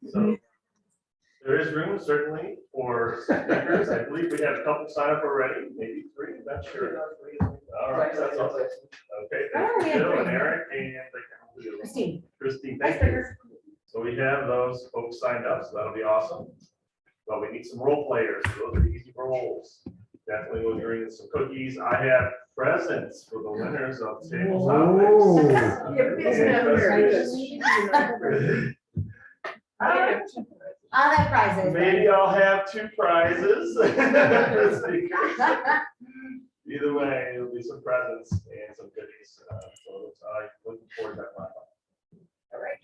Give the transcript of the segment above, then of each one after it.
So there is room certainly for speakers. I believe we have a couple sign up already, maybe 3, I'm not sure. All right, that's awesome. Okay, thank you, Jill and Eric and Christine, thank you. So we have those folks signed up, so that'll be awesome. But we need some role players. Those are easy roles. Definitely will bring some cookies. I have presents for the winners of table topics. I'll have prizes. Maybe I'll have 2 prizes. Either way, it'll be some presents and some goodies. So I'm looking forward to that. All right.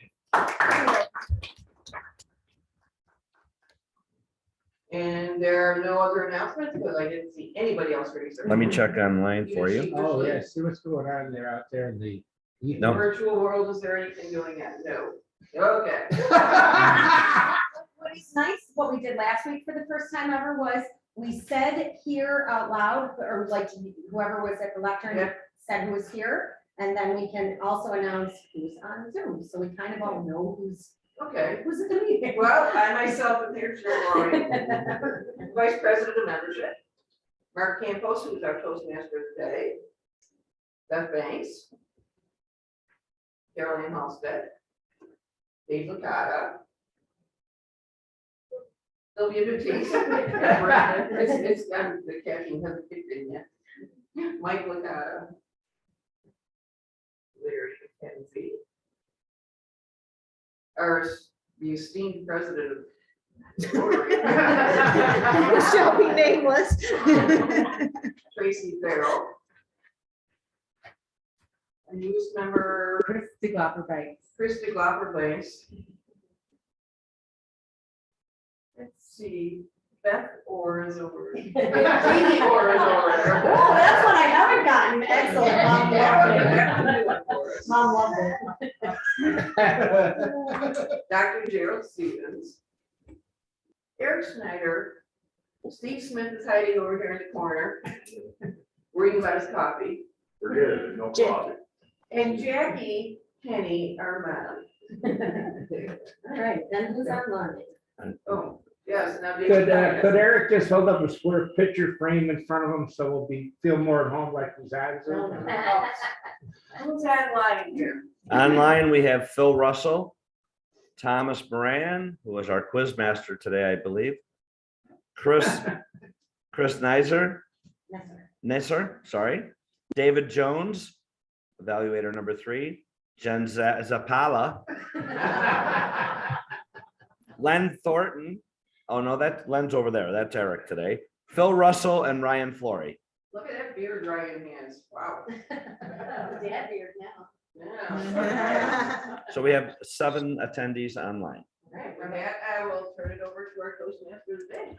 And there are no other announcements because I didn't see anybody else raise their Let me hand. check online for you. Oh, yeah, see what's going on there out there in the. No. Virtual world, is there anything going on? No. Okay. What is nice, what we did last week for the first time ever was we said here out loud, or like whoever was at the lectern Yeah. said who was here. And then we can also announce who's on Zoom. So we kind of all know who's Okay. at the meeting. Well, I myself am here, Jill Roy, Vice President of Membership. Mark Campos, who's our Toastmaster today. Beth Banks. Caroline Halstead. Dave Licata. Sylvia Batiste. It's the catching hasn't kicked in yet. Mike Licata. Larry McKenzie. Our the esteemed president of Rotary. Shall be nameless. Tracy Farrell. A newest member, Christy Glopper Banks. Let's see, Beth Orr is over. Jeannie Orr is over there. Oh, that's what I haven't gotten. Excellent. Mom loved it. Dr. Gerald Stevens. Eric Schneider. Steve Smith is hiding over here in the corner. Reading about his coffee. Forget it, no problem. And Jackie Penny, our madam. All right, then who's online? Oh, yes, now. Could Eric just hold up a square picture frame in front of him so we'll feel more at home like he's at Zoom? Who's online here? Online, we have Phil Russell, Thomas Moran, who was our quiz master today, I believe. Chris Nisser, sorry. David Jones, evaluator number 3. Jen Zapala. Len Thornton. Oh no, that Len's over there. That's Eric today. Phil Russell and Ryan Flory. Look at that beard drying hands. Wow. Dad beard now. Yeah. So we have 7 attendees online. All right, with that, I will turn it over to our Toastmaster today.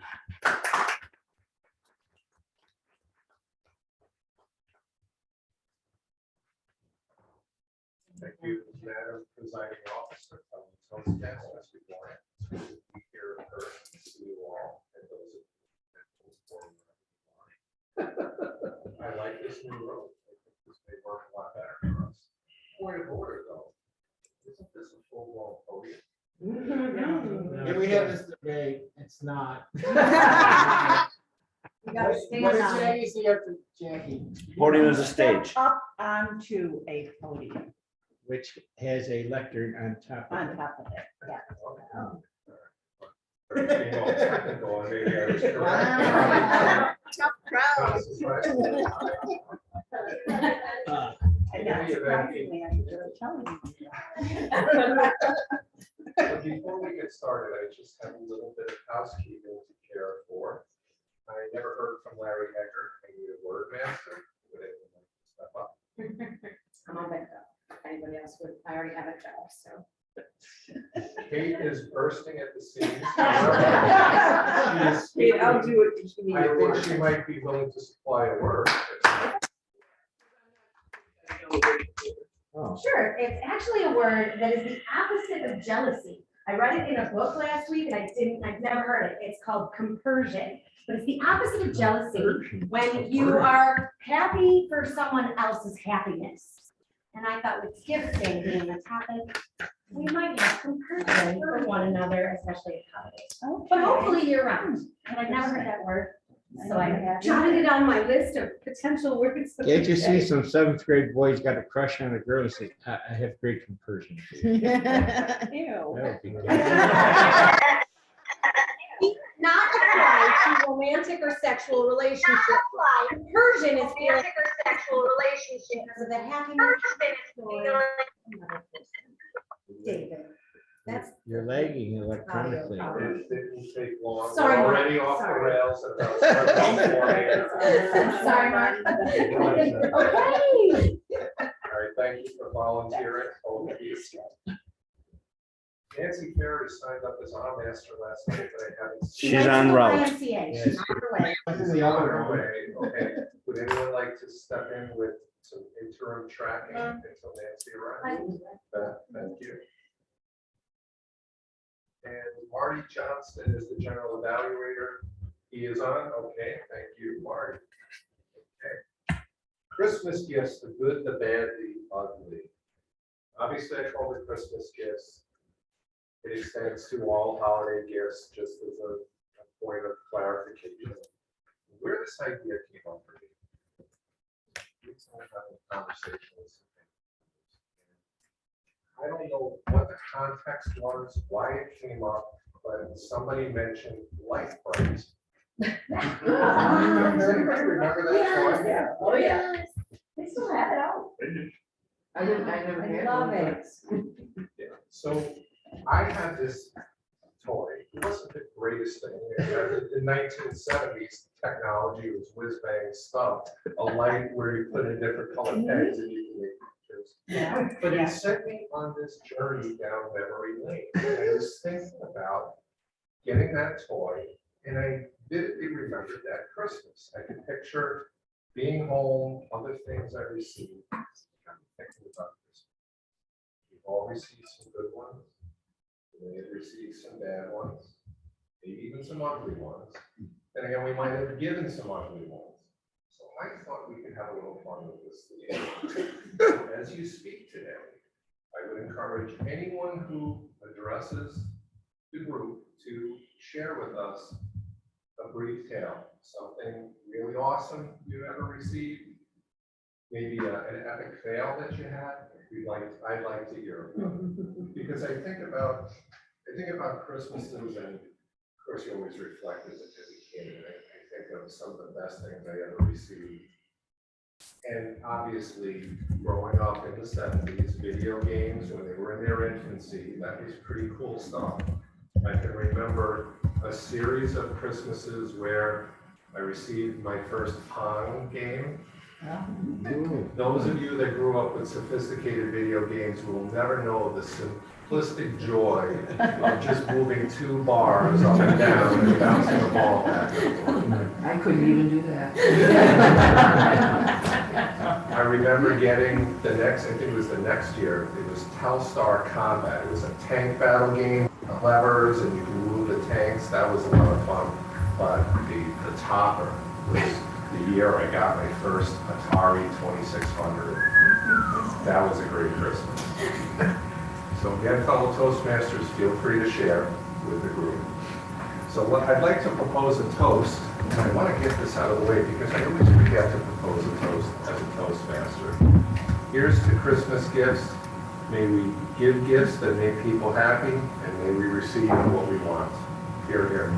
Thank you, Madam Presiding Officer. Toastmasters, good morning. It's good to be here in person to see you all and those of you. I like this new road. I think this may work a lot better for us. Point of order, though. Isn't this a full-blown podium? Yeah, we had this debate, it's not. You gotta stay What did on. Jackie say after Jackie? Podium is a stage. Up onto a podium Which has a lectern on top of on it. top of it. Yeah. Being all technical, and maybe I was correct. Tough crowd. In any event, Surprisingly, I enjoy telling you. But before we get started, I just have a little bit of housekeeping to care for. I never heard from Larry Ecker, maybe the word master. Would anyone like to step up? I'm on back up. If anybody else would, I already have a job, so. Kate is bursting at the seams. Hey, I'll do it. if you need I a think word. she might be willing to supply a word. Oh. Sure, it's actually a word that is the opposite of jealousy. I read it in a book last week and I've never heard it. It's called compersion. But it's the opposite of jealousy when you are happy for someone else's happiness. And I thought with Thanksgiving being the topic, we might have compersion for one another, especially at holidays. But Okay. hopefully year round. But I've never heard that word. So I jotted it on my list of potential words. Can't you see some seventh grade boys got a crush on a girl and say, I have great compersion. Ew. That would be good. Not apply to romantic or sexual relationships. Compersion is feeling Romantic or sexual relationship. because of the happiness. David. That's You're lagging electronically. Audio It didn't take long. Sorry, We're Mark. already off the Sorry. rails. at about 12:04. Sorry, Mark. Okay. All right, thank you for volunteering. Both of you. Nancy Ferry signed up as our master last night, but I haven't seen. She's en route. YMCA, she's on her way. She's on her way. Okay, would anyone like to step in with some interim tracking until Nancy arrives? Thank you. And Marty Johnston is the general evaluator. He is on, okay, thank you, Marty. Okay. Christmas gifts, the good, the bad, the ugly. Obviously, I call it Christmas gifts. It extends to all holiday gifts, just as a point of clarification. Where this idea came up for me. Recently having a conversation with some I don't know what the context was, why it came up, but somebody mentioned light bright. Does anybody remember that? Yes. toy? Oh, yeah. They still have it out. I never I had love one. it. Yeah, so I had this toy, it wasn't the greatest thing. In the 1970s, technology was whiz bang stuff, a light where you put in different color pegs and you can make pictures. Yeah. But it sent me on this journey down memory lane. And I was thinking about getting that toy, and I vividly remembered that Christmas. I could picture being home, other things I received. I'm thinking about this. We've all received some good ones. We may have received some bad ones, maybe even some ugly ones. And again, we might have given some ugly ones. So I thought we could have a little fun with this today. As you speak today, I would encourage anyone who addresses the group to share with us a brief tale, something really awesome you ever received, maybe an epic fail that you had. I'd like to hear about it. Because I think about Christmases, and of course you always reflect as a kid. And I think of some of the best things I ever received. And obviously, growing up in the 70s, video games, when they were in their infancy, that was pretty cool stuff. I can remember a series of Christmases where I received my first Pong game. Those of you that grew up with sophisticated video games will never know the simplistic joy of just moving two bars up and down and bouncing the ball back and forth. I couldn't even do that. I remember getting the next, I think it was the next year, it was Telstar Combat. It was a tank battle game, levers, and you can move the tanks. That was a lot of fun. But the topper was the year I got my first Atari 2600. That was a great Christmas. So again, fellow Toastmasters, feel free to share with the group. So what I'd like to propose a toast, and I want to get this out of the way because I always forget to propose a toast as a Toastmaster. Here's to Christmas gifts. May we give gifts that make people happy, and may we receive what we want. Hear, hear.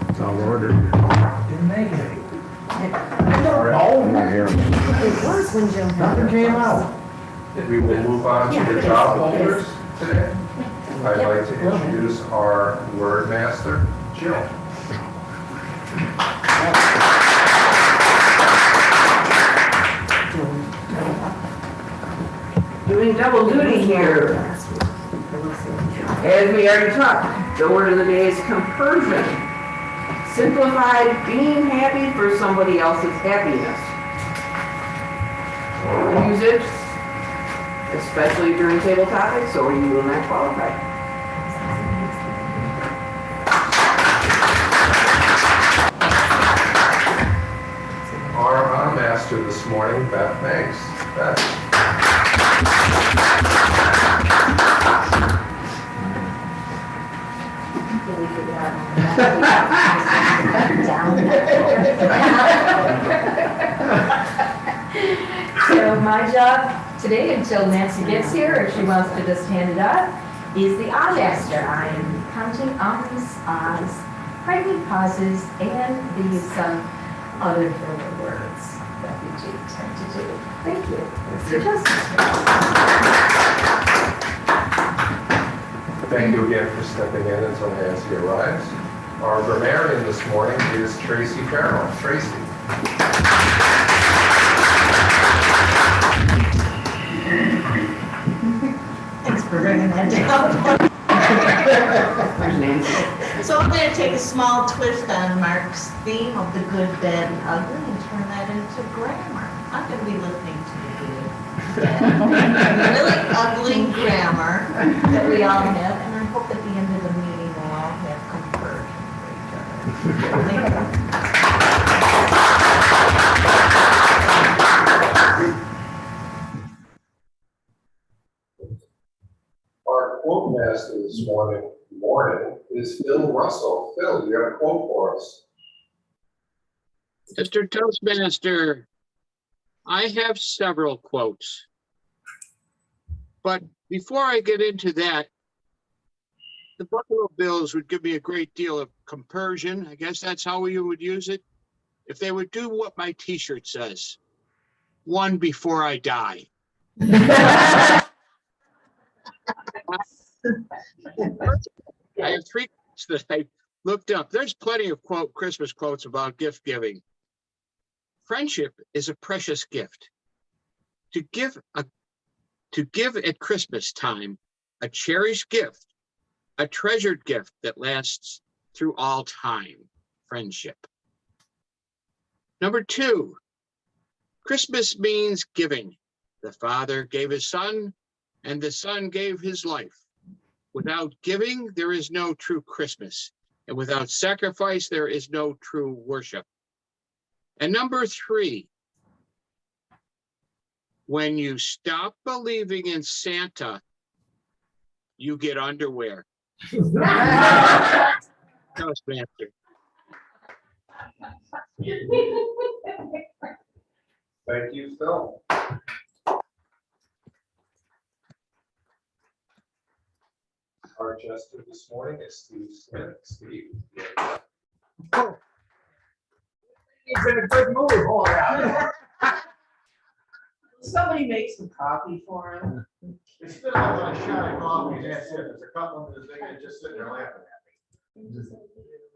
It's all ordered. I'm not hearing. It was when Joe. Nothing came out. We will move on to the job holders today. I'd like to introduce our word master, Jill. Doing double duty here. As we already talked, the word of the day is compersion. Simplified, being happy for somebody else's happiness. Use it, especially during table topics, or you will not qualify. Our master this morning, Beth, thanks. Beth. of today, until Nancy gets here, if she wants to just hand it up, is the odd master. I am counting ums, ahs, pregnant pauses, and the use of other filler words that we do tend to do. Thank you. Mr. Toastmaster. Thank you again for stepping in until Nancy arrives. Our grammarian this morning is Tracy Farrell. Tracy. Thanks for bringing that down. So I'm going to take a small twist on Mark's theme of the good, bad, and ugly and turn that into grammar. I'm going to be listening to the good, really ugly grammar that we all have, and I hope at the end of the meeting we'll all have conversion for each other. Thank you. Our quote master this morning is Phil Russell. Phil, you have a quote for us? Mr. Toastmaster, I have several quotes. But before I get into that, the Buffalo Bills would give me a great deal of compersion. I guess that's how you would use it. If they would do what my t-shirt says, one before I die. I have 3 quotes that I looked up. There's plenty of Christmas quotes about gift giving. Friendship is a precious gift. To give at Christmas time a cherished gift, a treasured gift that lasts through all time. Friendship. Number 2, Christmas means giving. The Father gave his Son, and the Son gave his life. Without giving, there is no true Christmas. And without sacrifice, there is no true worship. And number 3, when you stop believing in Santa, you get underwear. Toastmaster. Thank you, Phil. Our jester this morning is Steve Smith. Steve. He's in a good mood. Oh, yeah. Somebody make some coffee for him. It's still not a shot of coffee, that's it. There's a couple of the things that just sitting there laughing at me.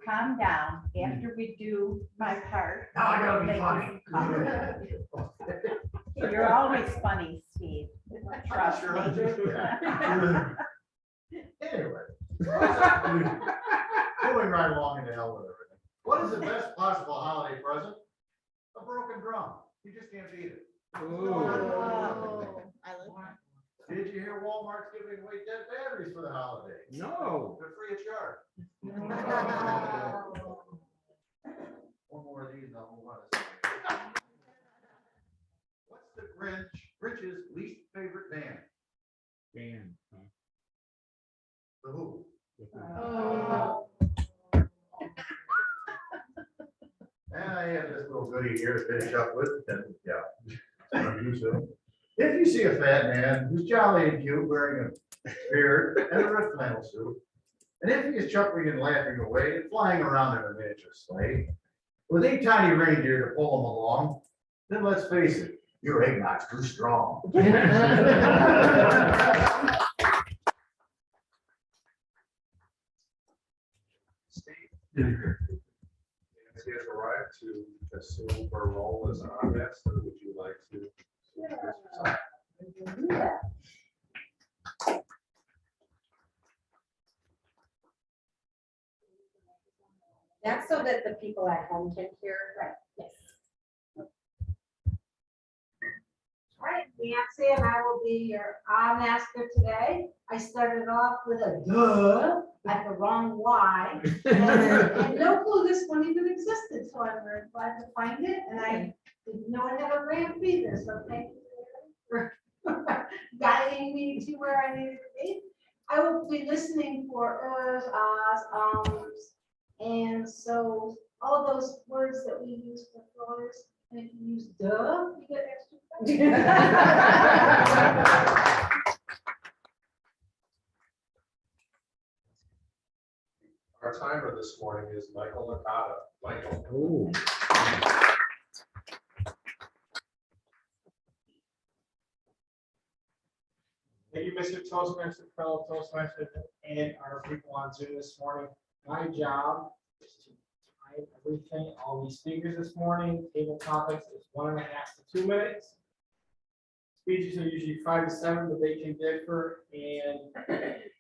Calm down. After we do my part. Now I gotta be I'll funny. make you coffee. You're always funny, Steve. Trust Sure. me. Anyway. Moving right along into hell with everything. What is the best possible holiday present? A broken drum. You just can't beat it. Oh, I love Did you hear Walmart's giving away dead batteries for the holidays? No. They're free of charge. One more of these and I'll move on to something. What's the Grinch's least favorite band? Dan. The Who. And I have this little goodie here to finish up with, and yeah. If you see a fat man who's jolly and cute wearing a beard and a red flannel suit, and if he is chuckling and laughing away and flying around in a miniature sleigh, with 8 tiny reindeer to pull him along, then let's face it, your eggnog's too strong. Nancy has arrived to assume her role as an art master. Would you like to? That's so that the people at home can hear, right? Yes. All right, Nancy and I will be your master today. I started off with a duh at the wrong Y. And I had no clue this one even existed, so I'm very glad to find it. And I didn't know it had a ramp either, so thank you for guiding me to where I needed to be. I will be listening for ers, ahs, ums, and so all those words that we use for floors And if you use duh, you get extra. Our timer this morning is Michael Licata. Michael. Ooh. Thank you, Mr. Toastmaster, fellow Toastmasters, and our people on Zoom this morning. My job is to type everything, all these speakers this morning, table topics is 1.5 to 2 minutes. Speeches are usually 5 to 7, but they can differ, and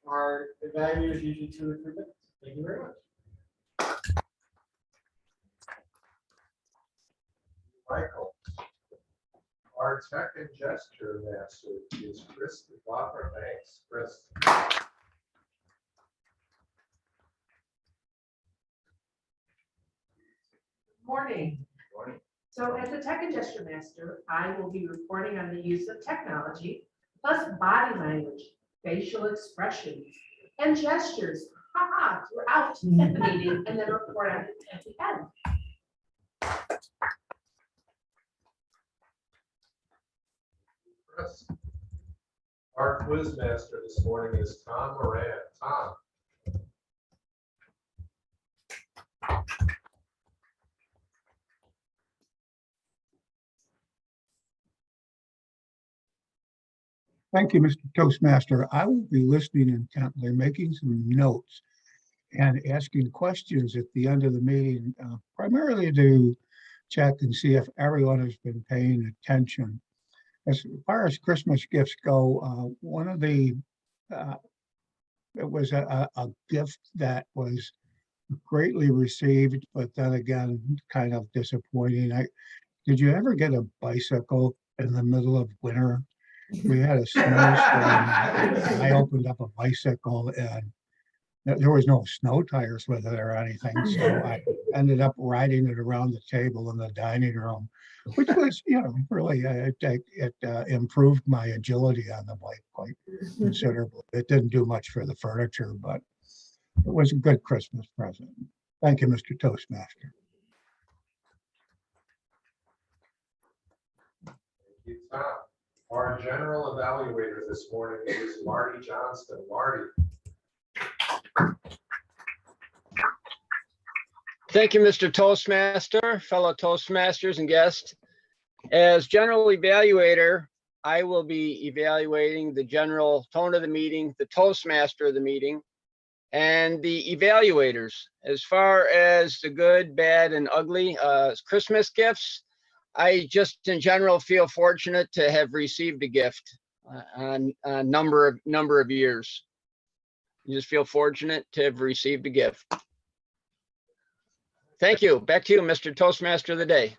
our evaluators usually 2 to 3 minutes. Thank you very much. Michael. Our tech and gesture master is Chris Lockport. Thanks, Chris. Morning. Morning. So as the Tech and Gesture Master, I will be reporting on the use of technology, plus body language, facial expressions, and gestures, throughout the meeting, and then report on it at the end. Chris. Our quiz master this morning is Tom Moran. Tom. Thank you, Mr. Toastmaster. I will be listening intently, making some notes and asking questions at the end of the meeting, primarily to check and see if everyone has been paying attention. As far as Christmas gifts go, one of the, it was a gift that was greatly received, but then again, kind of disappointing. Did you ever get a bicycle in the middle of winter? We had a snowstorm. I opened up a bicycle and there was no snow tires with it or anything. So I ended up riding it around the table in the dining room, which was, really, it improved my agility on the bike quite considerably. It didn't do much for the furniture, but it was a good Christmas present. Thank you, Mr. Toastmaster. Thank you, Tom. Our general evaluator this morning is Marty Johnston. Marty. Thank you, Mr. Toastmaster, fellow Toastmasters and guests. As general evaluator, I will be evaluating the general tone of the meeting, the Toastmaster of the meeting, and the evaluators. As far as the good, bad, and ugly Christmas gifts, I just in general feel fortunate to have received a gift on a number of years. You just feel fortunate to have received a gift. Thank you. Back to you, Mr. Toastmaster of the day.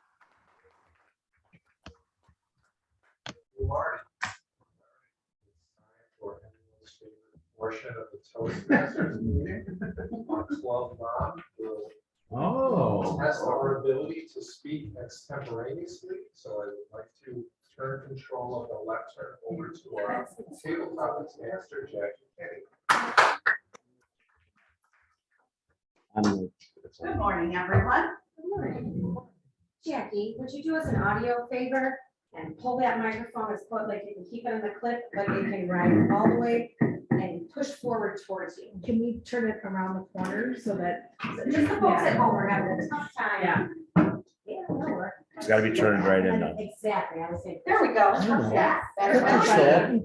Marty. For anyone's favorite portion of the Toastmasters meeting, our club mom will test our ability to speak extemporaneously. So I would like to turn control of the lectern over to our tabletop master, Jackie Kenny. Good morning, everyone. Good morning. Jackie, would you do us an audio favor and pull that microphone as close, like you can keep it in the clip, but you can ride all the way and push forward towards you. Can we turn it around the corner so that? Just the folks at home are having a tough time. Yeah. Yeah, that'll work. It's got to be turned right in though. Exactly, I was saying. There we go. Yeah. That's Better. better.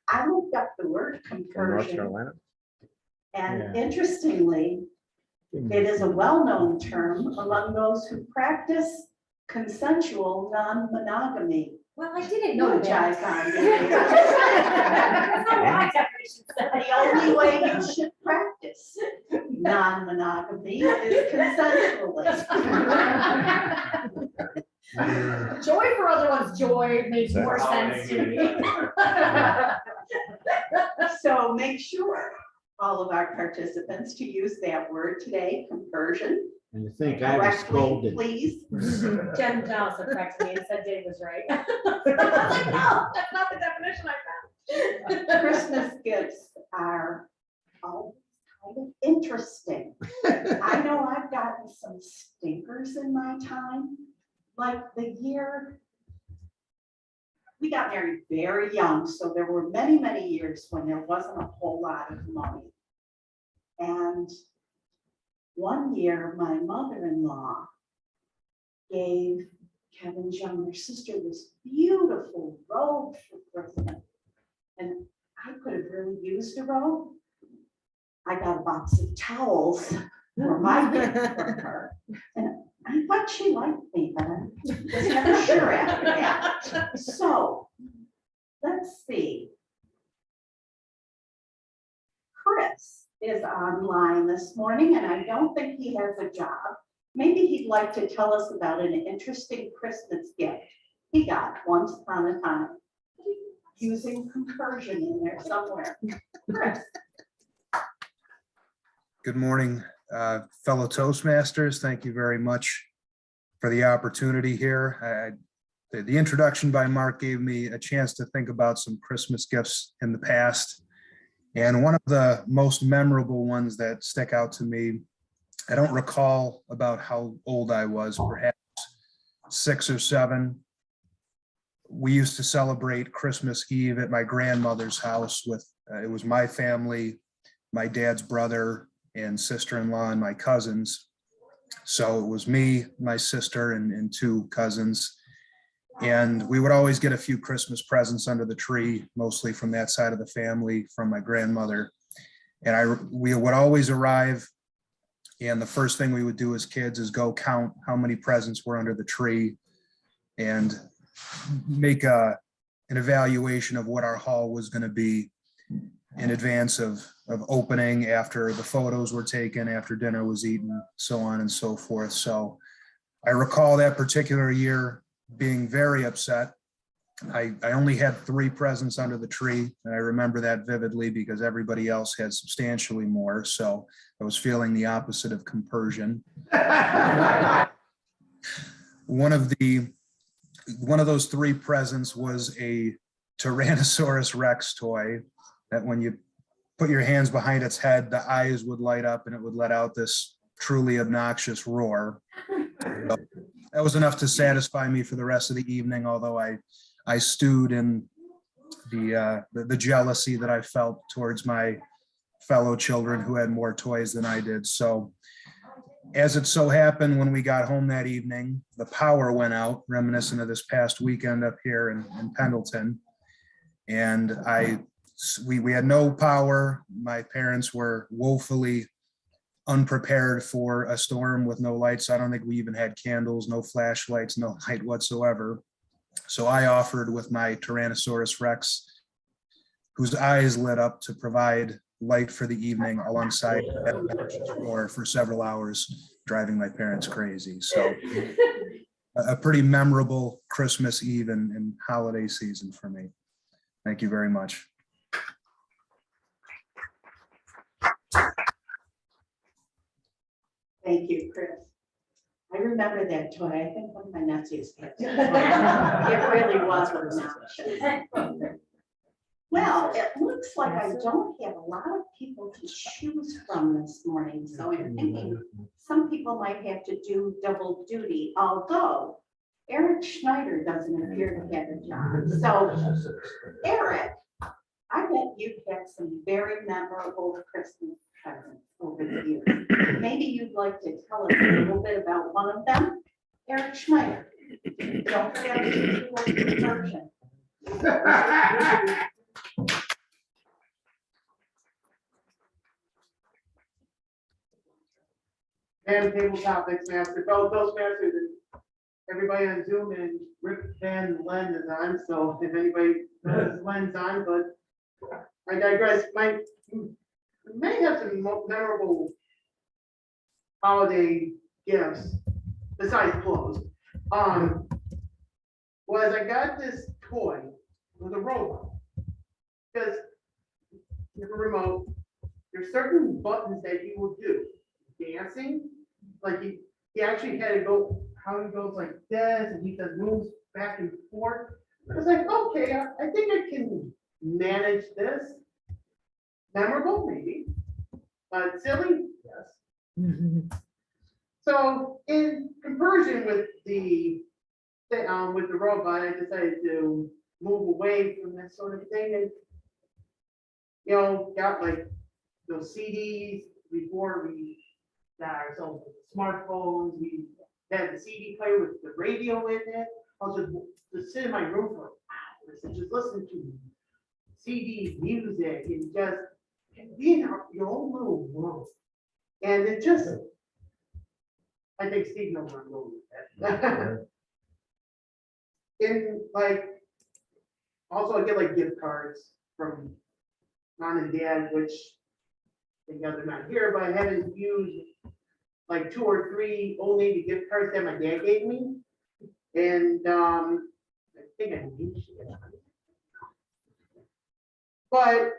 I looked up the word From North compersion, Carolina. and interestingly, it is a well-known term among those who practice consensual non-monogamy. Well, I didn't know Which I that. find That's not what my definition said. the only way you should practice non-monogamy is consensually. Joy for other one's joy makes more sense to me. So make sure all of our participants to use that word today, compersion. And you think I was Correctly, scolded. please. Jen Johnson corrected me and said Dave was right. I was like, no, that's not the definition I found. Christmas gifts are always kind of interesting. I know I've gotten some stinkers in my time, like the year we got married very young, so there were many, many years when there wasn't a whole lot of money. And one year, my mother-in-law gave Kevin's younger sister this beautiful robe for Christmas. And I could have really used a robe. I got a box of towels for my gift from her. And I thought she liked me, but I was never sure after that. So let's see. Chris is online this morning, and I don't think he has a job. Maybe he'd like to tell us about an interesting Christmas gift he got once upon a time, using compersion in there somewhere. Chris. Good morning, fellow Toastmasters. Thank you very much for the opportunity here. The introduction by Mark gave me a chance to think about some Christmas gifts in the past. And one of the most memorable ones that stick out to me, I don't recall about how old I was, perhaps 6 or 7. We used to celebrate Christmas Eve at my grandmother's house with, it was my family, my dad's brother and sister-in-law and my cousins. So it was me, my sister, and 2 cousins. And we would always get a few Christmas presents under the tree, mostly from that side of the family, from my grandmother. And we would always arrive, and the first thing we would do as kids is go count how many presents were under the tree and make an evaluation of what our haul was going to be in advance of opening, after the photos were taken, after dinner was eaten, so on and so forth. So I recall that particular year being very upset. I only had 3 presents under the tree, and I remember that vividly because everybody else had substantially more. So I was feeling the opposite of compersion. One of those 3 presents was a Tyrannosaurus Rex toy that when you put your hands behind its head, the eyes would light up and it would let out this truly obnoxious roar. So that was enough to satisfy me for the rest of the evening, although I stewed in the jealousy that I felt towards my fellow children who had more toys than I did. So as it so happened, when we got home that evening, the power went out, reminiscent of this past weekend up here in Pendleton. And we had no power. My parents were woefully unprepared for a storm with no lights. I don't think we even had candles, no flashlights, no light whatsoever. So I offered with my Tyrannosaurus Rex, whose eyes lit up, to provide light for the evening alongside that roar for several hours, driving my parents crazy. So a pretty memorable Christmas Eve and holiday season for me. Thank you very much. Thank you, Chris. I remember that toy. I think one of my nephews had it. It really was obnoxious. Well, it looks like I don't have a lot of people to choose from this morning, so I'm thinking some people might have to do double duty, although Eric Schneider doesn't appear to have a job. So Eric, I bet you've had some very memorable Christmas presents over the years. Maybe you'd like to tell us a little bit about one of them. Eric Schneider. Don't forget to do the version. And table topics, master, fellow Toastmasters, and everybody on Zoom, and Rick Van Len is on, so if anybody knows Len's on, but I digress. May have some memorable holiday gifts besides clothes. Was I got this toy with a robot, because with a remote, there's certain buttons that he will do. Dancing, like he actually had to go, how he goes like this, and he does moves back and forth. I was like, okay, I think I can manage this. Memorable, maybe, but silly, yes. So in comparison with the with the robot, I decided to move away from that sort of thing and, you know, got like those CDs before we got ourselves smartphones. We had the CD player with the radio in it. I was just sit in my room for hours and just listen to CD music and just be in your own little world. And it just, I think Steve knows where I'm going with that. And like, also I get like gift cards from mom and dad, which they got they're not here, but I haven't used like 2 or 3 Old Navy gift cards that my dad gave me. And I think I used it. But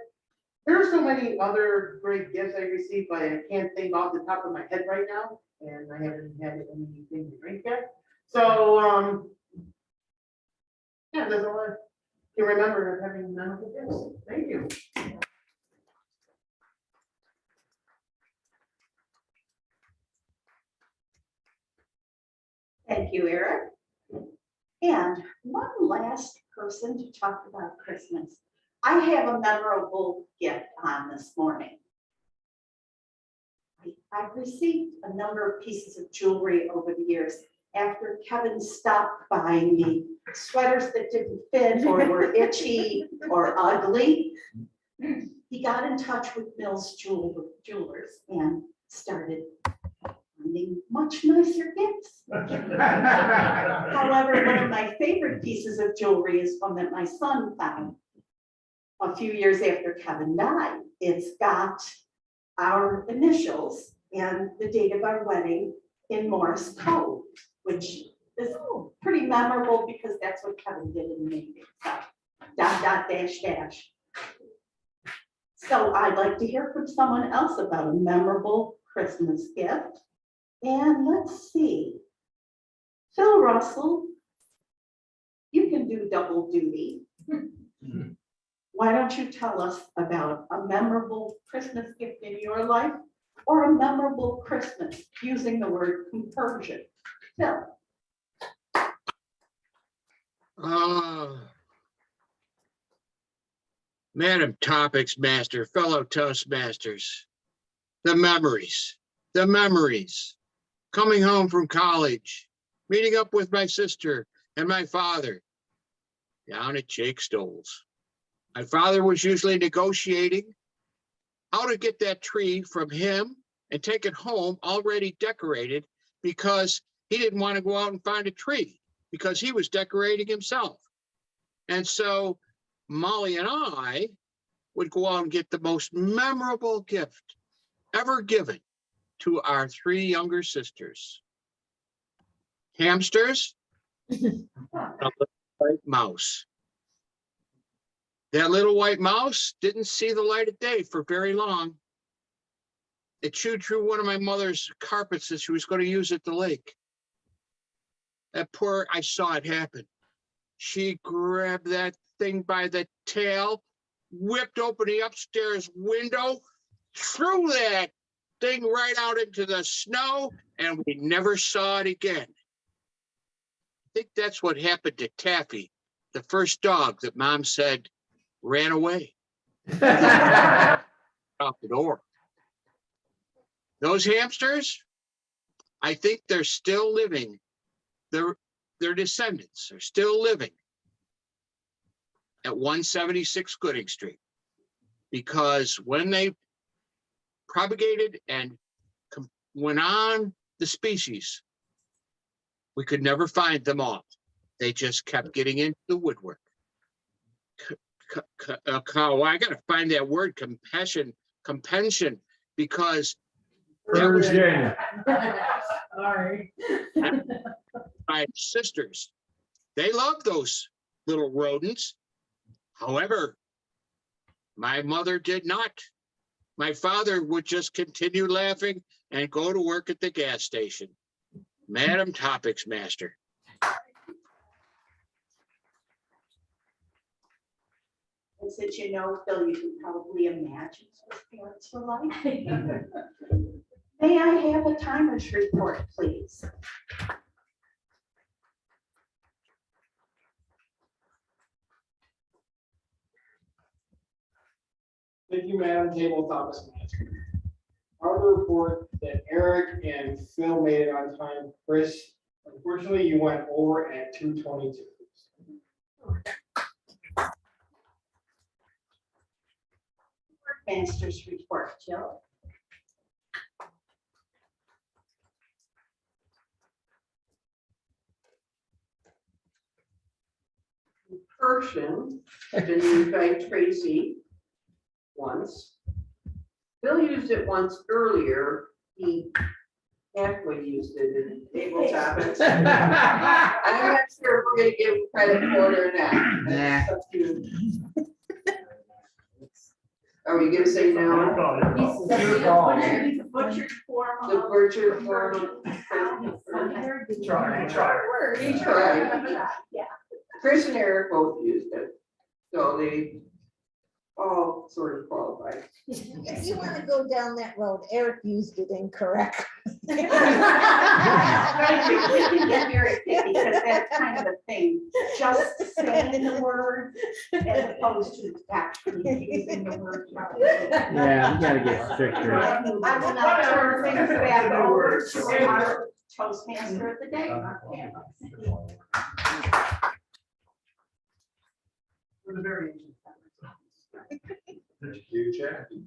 there are so many other great gifts I received, but I can't think off the top of my head right now. And I haven't had anything to drink yet. So yeah, that's all I can remember of having memorable gifts. Thank you. Thank you, Eric. And one last person to talk about Christmas. I have a memorable gift on this morning. I've received a number of pieces of jewelry over the years after Kevin stopped buying me sweaters that didn't fit or were itchy or ugly. He got in touch with Mills Jewelers and started finding much nicer gifts. However, one of my favorite pieces of jewelry is one that my son found a few years after Kevin died. It's got our initials and the date of our wedding in Morse code, which is pretty memorable because that's what Kevin did in the Navy. So, ... So I'd like to hear from someone else about a memorable Christmas gift. And let's see. Phil Russell, you can do double duty. Why don't you tell us about a memorable Christmas gift in your life or a memorable Christmas using the word compersion? Phil. Madam Topics Master, fellow Toastmasters, the memories, coming home from college, meeting up with my sister and my father down at Jake Stoll's. My father was usually negotiating how to get that tree from him and take it home already decorated because he didn't want to go out and find a tree because he was decorating himself. And so Molly and I would go out and get the most memorable gift ever given to our 3 younger sisters. Hamsters, a little white mouse. That little white mouse didn't see the light of day for very long. It chewed through one of my mother's carpets that she was going to use at the lake. I saw it happen. She grabbed that thing by the tail, whipped open the upstairs window, threw that thing right out into the snow, and we never saw it again. I think that's what happened to Taffy, the first dog that Mom said ran away out the door. Those hamsters, I think they're still living. Their descendants are still living at 176 Gooding Street, because when they propagated and went on the species, we could never find them all. They just kept getting into the woodwork. I gotta find that word, compassion, because that was Sorry. my sisters. They love those little rodents. However, my mother did not. My father would just continue laughing and go to work at the gas station. Madam Topics Master. And since you know Phil, you can probably imagine what his parents were like. May I have a timer's report, please? Thank you, Madam Tabletop Manager. Our report that Eric and Phil made it on time. Chris, unfortunately, you went over at 2:22. Masters report, Jill. Person had been used by Tracy once. Bill used it once earlier. He halfway used it in tabletop. I'm not sure if we're gonna give him credit for it or not. That's up to you. Are you gonna say no? The butchered form. The butchered form. Try. Yeah. Chris and Eric both used it, so they all sort of qualified. If you want to go down that road, Eric used it incorrect. We can get very picky because that's kind of a thing, just saying the word as opposed to actually using the word. Yeah, we gotta get stricter. I will now turn things back over to our Toastmaster of the day. For the very Thank you, Jackie.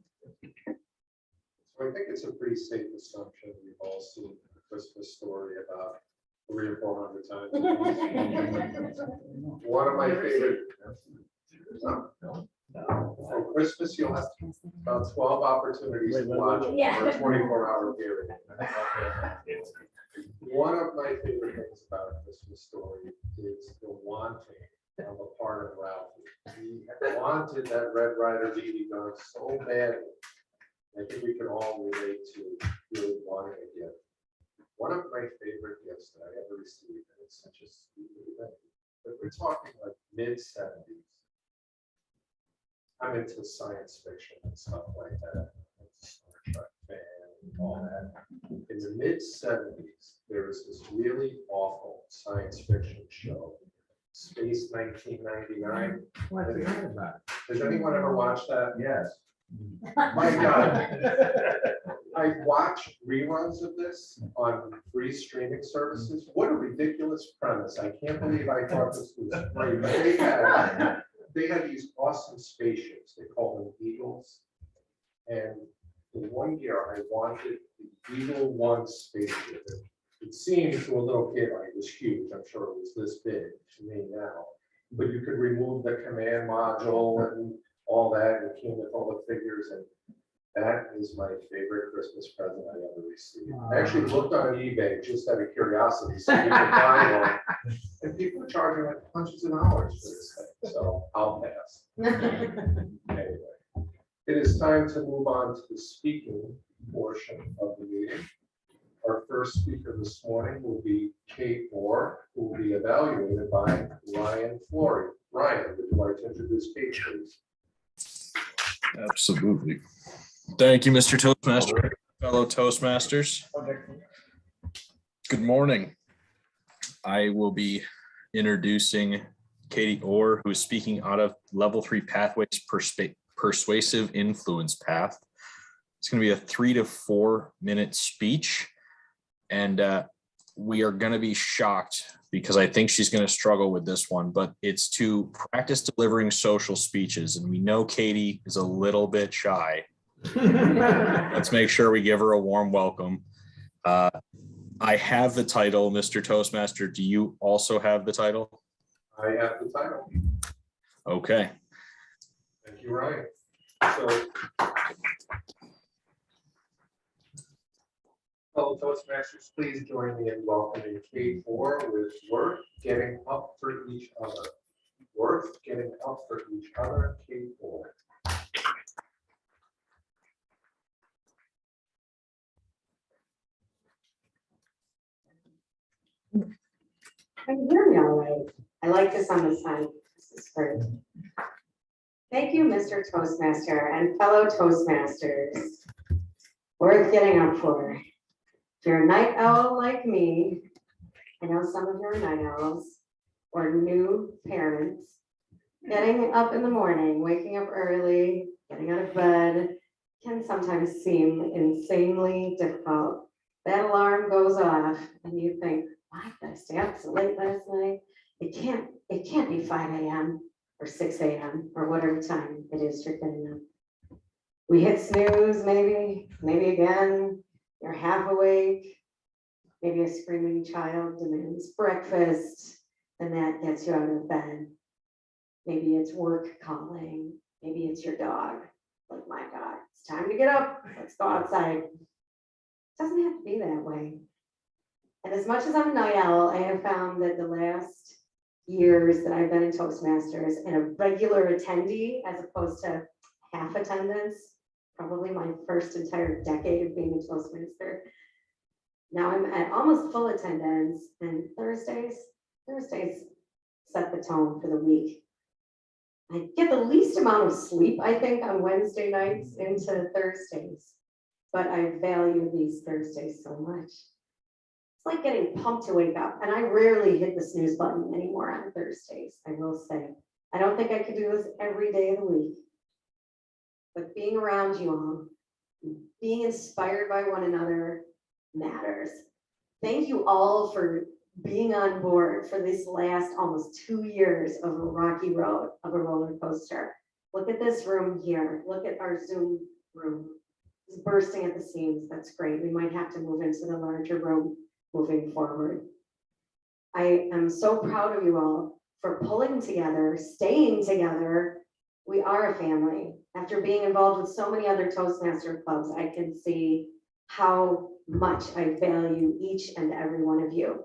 So I think it's a pretty safe assumption we've all seen the Christmas Story about 300 or 400 times. One of my favorite. For Christmas, you'll have about 12 opportunities to watch it for a 24-hour period. One of my favorite things about A Christmas Story is the wanting of a part of Ralphie. He wanted that Red Ryder BB gun so badly. I think we can all relate to really wanting a gift. One of my favorite gifts that I ever received, and it's such a sweet thing, but we're talking like mid-70s. I'm into science fiction and stuff like that. I'm a Star Trek fan and all that. In the mid-70s, there was this really awful science fiction show, Space 1999. What's that about? Has anyone ever watched that? Yes. My God. I watch reruns of this on free streaming services. What a ridiculous premise. I can't believe I thought this was great. But they had these awesome spaceships. They called them Eagles. And in one year, I wanted the Eagle 1 spaceship. It seemed to a little kid like it was huge. I'm sure it was this big to me now. But you could remove the command module and all that, and it came with all the figures, and that is my favorite Christmas present I ever received. I actually looked on eBay just out of curiosity, so you could buy one, and people are charging like hundreds of dollars for this thing, so I'll pass. Anyway, it is time to move on to the speaking portion of the meeting. Our first speaker this morning will be Kate Orr, who will be evaluated by Ryan Flory. Ryan, would you like to introduce Kate, please? Absolutely. Thank you, Mr. Toastmaster, fellow Toastmasters. Good morning. I will be introducing Katie Orr, who is speaking out of Level 3 Pathways Persuasive Influence Path. It's going to be a 3 to 4 minute speech. And we are going to be shocked because I think she's going to struggle with this one, but it's to practice delivering social speeches. And we know Katie is a little bit shy. Let's make sure we give her a warm welcome. I have the title, Mr. Toastmaster. Do you also have the title? I have the title. Okay. Thank you, Ryan. So, fellow Toastmasters, please join me in welcoming Kate Orr with Worth Getting Up for Each Other. Worth Getting Up for Each Other, Kate Orr. Can you hear me all right? I like this on the side. This is great. Thank you, Mr. Toastmaster and fellow Toastmasters. Worth getting up for. If you're a night owl like me, I know some of you are night owls or new parents, getting up in the morning, waking up early, Getting out of bed can sometimes seem insanely difficult. That alarm goes off and you think, why did I stay up so late last night? It can't be 5 a.m. or 6 a.m. or whatever time it is you're getting up. We hit snooze, maybe again, you're half awake. Maybe a screaming child demands breakfast and that gets you out of bed. Maybe it's work calling, maybe it's your dog. Like, my God, it's time to get up, let's go outside. It doesn't have to be that way. And as much as I'm a night owl, I have found that the last years that I've been in Toastmasters and a regular attendee as opposed to half attendance, probably my first entire decade of being a Toastmaster. Now I'm at almost full attendance, and Thursdays set the tone for the week. I get the least amount of sleep, I think, on Wednesday nights into Thursdays, but I value these Thursdays so much. It's like getting pumped to wake up, and I rarely hit the snooze button anymore on Thursdays, I will say. I don't think I could do this every day of the week, but being around you all, being inspired by one another matters. Thank you all for being on board for this last almost 2 years of a rocky road of a roller coaster. Look at this room here. Look at our Zoom room. It's bursting at the seams. That's great. We might have to move into the larger room moving forward. I am so proud of you all for pulling together, staying together. We are a family. After being involved with so many other Toastmaster clubs, I can see how much I value each and every one of you.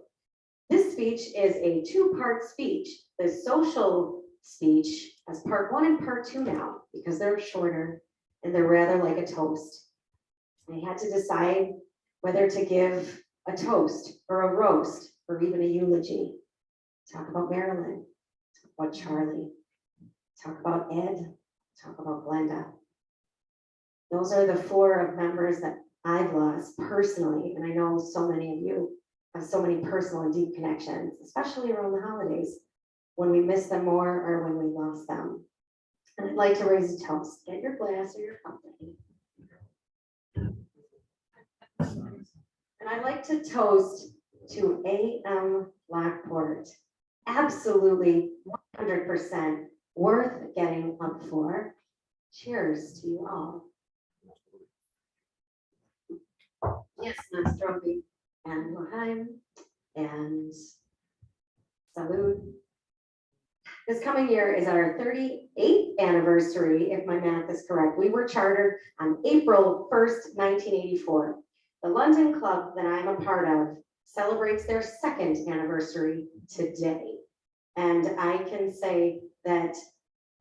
This speech is a two-part speech. The social speech has part 1 and part 2 now because they're shorter and they're rather like a toast. I had to decide whether to give a toast or a roast or even a eulogy. Talk about Marilyn, talk about Charlie, talk about Ed, talk about Glenda. Those are the 4 members that I've lost personally, and I know so many of you have so many personal and deep connections, especially around the holidays, when we miss them more or when we lost them. And I'd like to raise a toast. Get your glass or your cup ready. And I'd like to toast to A.M. Lockport. Absolutely 100% worth getting up for. Cheers to you all. Yes, Nostrovi and L'chaim and Salud. This coming year is our 38th anniversary, if my math is correct. We were chartered on April 1st, 1984. The London club that I'm a part of celebrates their 2nd anniversary today. And I can say that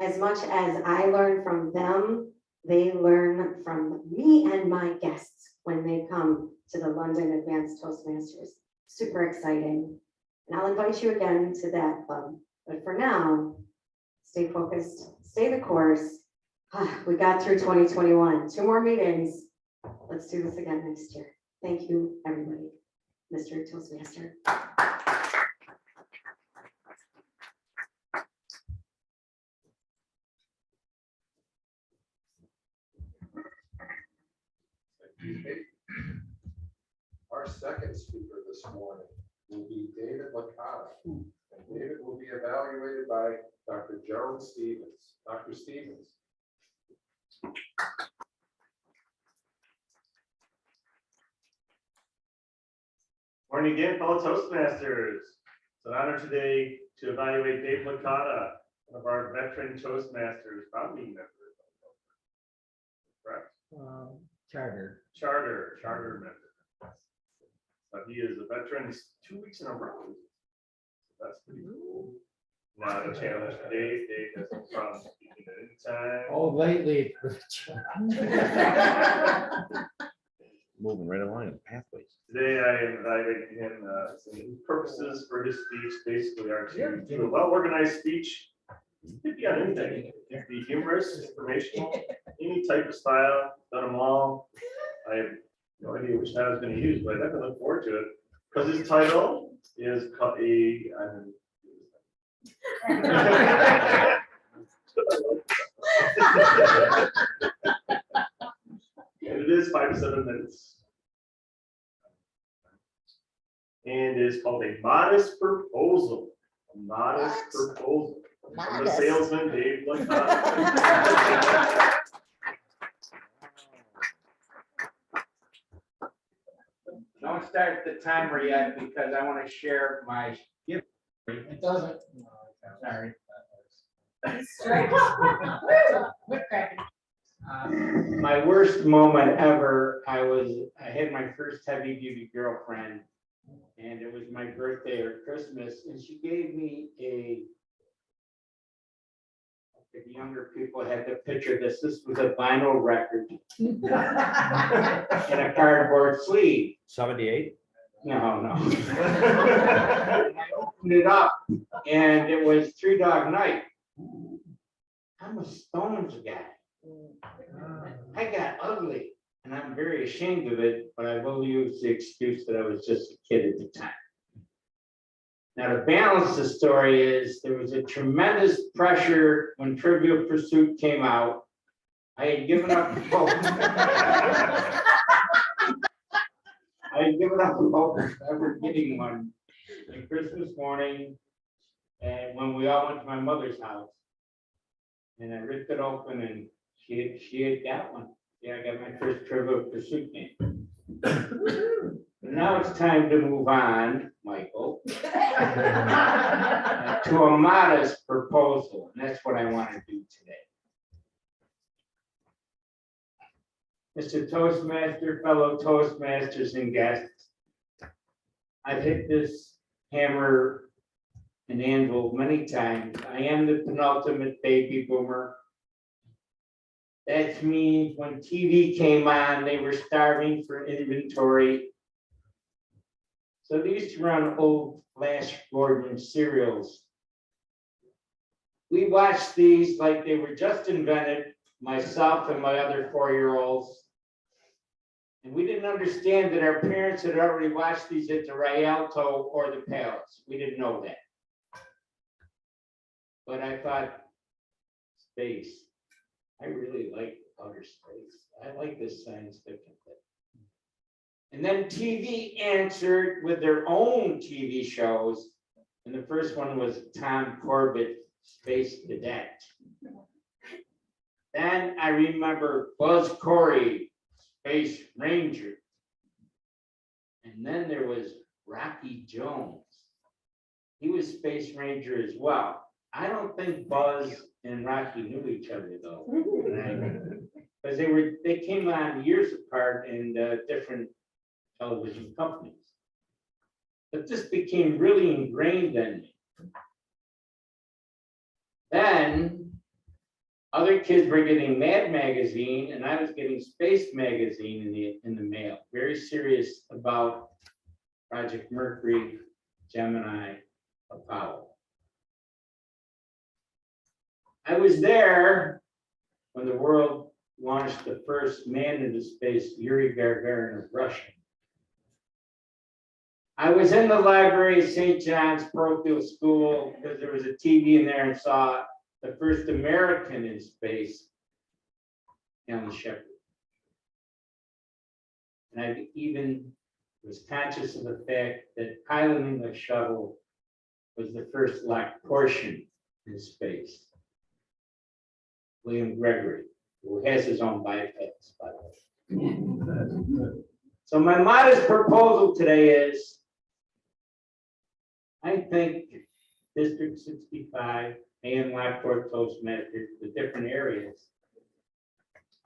as much as I learn from them, they learn from me and my guests when they come to the London Advanced Toastmasters. Super exciting. And I'll invite you again to that club. But for now, stay focused, stay the course. We got through 2021, 2 more meetings. Let's do this again next year. Thank you, everybody. Mr. Toastmaster. Our second speaker this morning will be David Licata. And David will be evaluated by Dr. Gerald Stevens. Dr. Stevens. Morning again, fellow Toastmasters. It's an honor today to evaluate Dave Licata, one of our veteran Toastmasters, probably members. Correct? Charter member. He is a veteran 2 weeks in a row. That's pretty cool. Now the challenge for Dave has come speaking at any time. Oh, lately. Moving right along the pathways. Today I am evaluating him, some purposes for his speech basically are to do a well-organized speech. It could be on anything. It could be humorous, informational, any type of style, done them all. I have no idea which style is going to use, but I definitely look forward to it. Because his title is is 5 to 7 minutes. And it's called a modest proposal. A modest proposal. From the Modest. salesman, Dave Lacoste. Don't start the timer yet because I want to share my gift. It doesn't. Sorry. My worst moment ever, I had my first heavy duty girlfriend, and it was my birthday or Christmas, and she gave me if the younger people had to picture this was a vinyl record in a cardboard sleeve. 78? No. I opened it up and it was Three Dog Night. I'm a Stones guy. I got ugly and I'm very ashamed of it, but I will use the excuse that I was just a kid at the time. Now, to balance the story is there was a tremendous pressure when Trivial Pursuit came out. I had given up hope. I had given up hope of ever getting one on Christmas morning, and when we all went to my mother's house, and I ripped it open, and she had got one. Yeah, I got my first Trivial Pursuit game. Now it's time to move on, Michael, to a modest proposal, and that's what I want to do today. Mr. Toastmaster, fellow Toastmasters and guests, I've hit this hammer and anvil many times. I am the penultimate baby boomer. That means when TV came on, they were starving for inventory. So they used to run old Flash Gordon serials. We watched these like they were just invented, myself and my other 4-year-olds. And we didn't understand that our parents had already watched these at the Rialto or the Palace. We didn't know that. But I thought, space. I really like outer space. I like this science fiction thing. And then TV answered with their own TV shows. And the first one was Tom Corbett, Space Cadet. Then I remember Buzz Corey, Space Ranger. And then there was Rocky Jones. He was Space Ranger as well. I don't think Buzz and Rocky knew each other though. Because they came on years apart in different television companies. But this became really ingrained in me. Then other kids were getting Mad Magazine and I was getting Space Magazine in the mail. Very serious about Project Mercury, Gemini, Apollo. I was there when the world launched the first man into space, Yuri Gagarin of Russia. I was in the library at St. John's Parochial School because there was a TV in there and saw the first American in space, Alan Shepard. And I even was conscious of the fact that piloting the shuttle was the first Lockportian in space. William Gregory, who has his own bipeds, by the way. So my modest proposal today is, I think District 65 and Lockport Toastmasters, the different areas,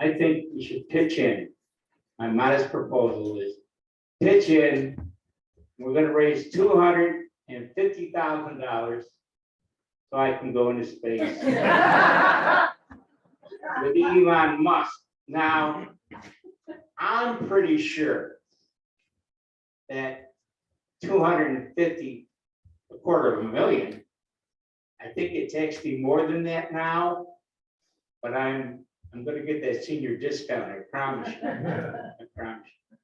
I think we should pitch in. My modest proposal is pitch in. We're going to raise $250,000 so I can go into space. With Elon Musk. Now, I'm pretty sure that 250, $250,000, I think it's actually more than that now, but I'm going to get that senior discount, I promise you. I promise you.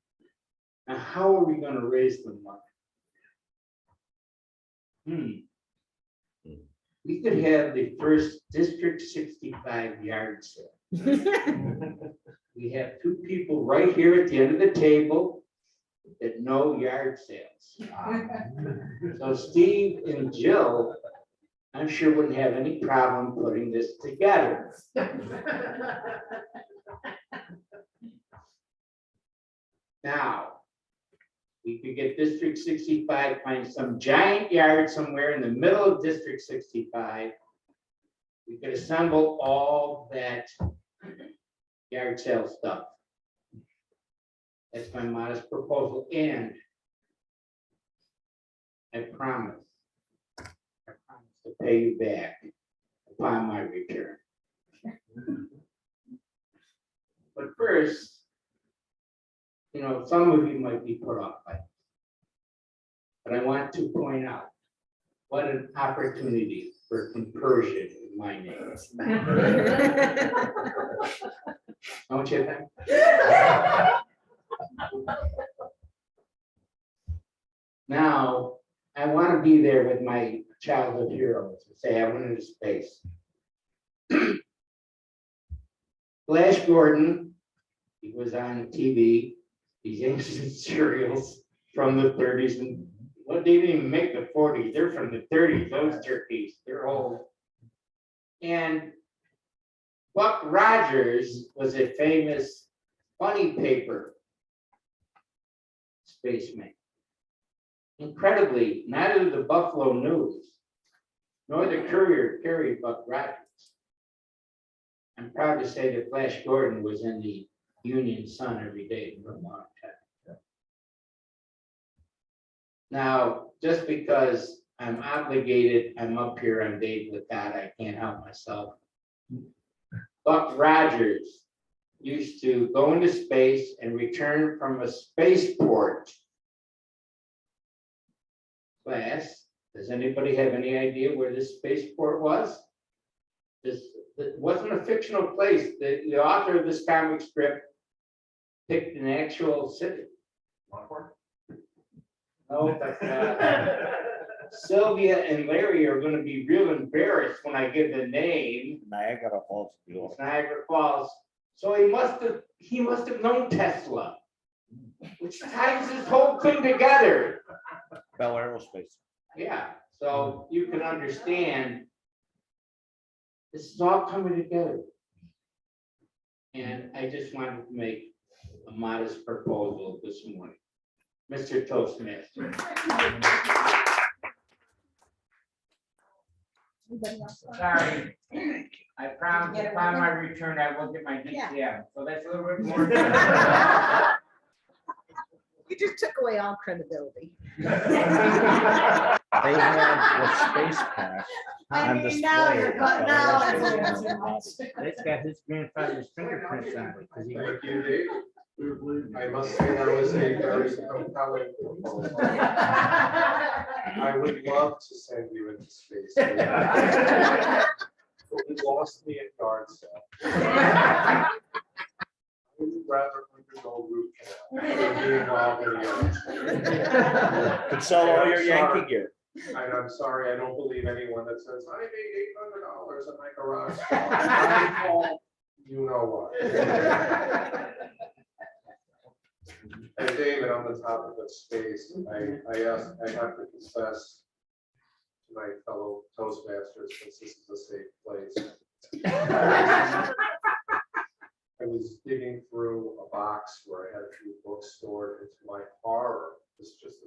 Now, how are we going to raise the money? We could have the first District 65 yard sale. we have two people right here at the end of the table that know yard sales. So Steve and Jill, I'm sure wouldn't have any problem putting this together. Now, we could get District 65, find some giant yard somewhere in the middle of District 65. We could assemble all that yard sale stuff. That's my modest proposal, and I promise to pay you back upon my return. But first, you know, some of you might be put off by it. But I want to point out what an opportunity for conversion in my name. Don't you think? Now, I want to be there with my childhood heroes and say I went into space. Flash Gordon, he was on TV, these ancient serials from the 30s, and well, they didn't even make the 40s, they're from the 30s, those turkeys, they're old. And Buck Rogers was a famous funny paper spaceman. Incredibly, neither the Buffalo News nor the Courier carried Buck Rogers. I'm proud to say that Flash Gordon was in the Union Sun every day for a long time. Now, just because I'm obligated, I'm up here, I'm Dave Lacotte, I can't help myself. Buck Rogers used to go into space and return from a spaceport. Class, does anybody have any idea where this spaceport was? It wasn't a fictional place. The author of this comic strip picked an actual city. Lockport? No, but Sylvia and Larry are going to be real embarrassed when I give the name. Niagara Falls. It's Niagara Falls. So he must have known Tesla, which ties this whole thing together. Bell Aerospace. Yeah, so you can understand this is all coming together. And I just wanted to make a modest proposal this morning. Mr. Toastmaster. Sorry, I promise upon my return I will get my DCM, so that's a little bit more. You just took away all credibility. They have the space pack on display. Now you're cutting out. It's got his grandfather's fingerprints on it. 'cause he- Thank you, Dave. I must say that was a very compelling proposal. I would love to send you into space. But you lost me at guard cell. I would rather undergo root canal than be involved in the Could sell all your I'm Yankee sorry. gear. And I'm sorry, I don't believe anyone that says, I made $800 at my garage sale. I call, you know what? And David, on the topic of space, I have to confess to my fellow Toastmasters, since this is a safe place. I was digging through a box where I had a few books stored, and to my horror, this past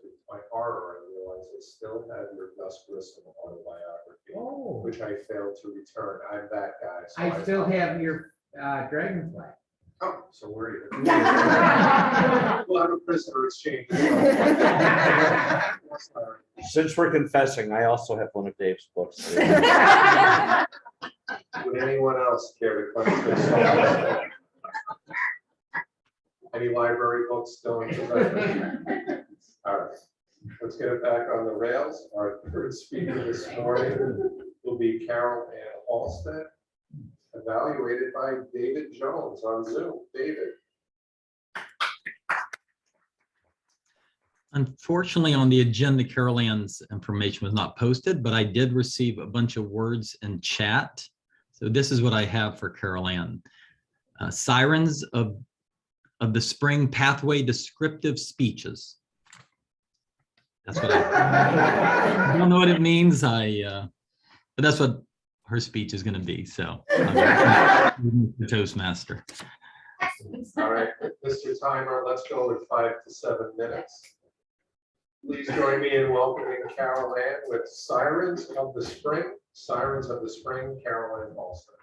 week, to my horror, I realized I still had your Gus Grissom autobiography, which I failed to return. I'm that guy. So I still have your dragonfly. Oh, so where are you? We'll have a prisoner exchange. Since we're confessing, I also have one of Dave's books. Would anyone else care to come this? Any library books still in possession? All right, let's get it back on the rails. Our third speaker this morning will be Carol Ann Halstead, evaluated by David Jones on Zoom. David. Unfortunately, on the agenda, Carol Ann's information was not posted, but I did receive a bunch of words in chat. So this is what I have for Carol Ann. Sirens of the Spring Pathway Descriptive Speeches. That's what I don't know what it means. But that's what her speech is going to be. So, the Toastmaster. All right, Mr. Timer, let's go with 5 to 7 minutes. Please join me in welcoming Carol Ann with Sirens of the Spring, Carol Ann Paulson.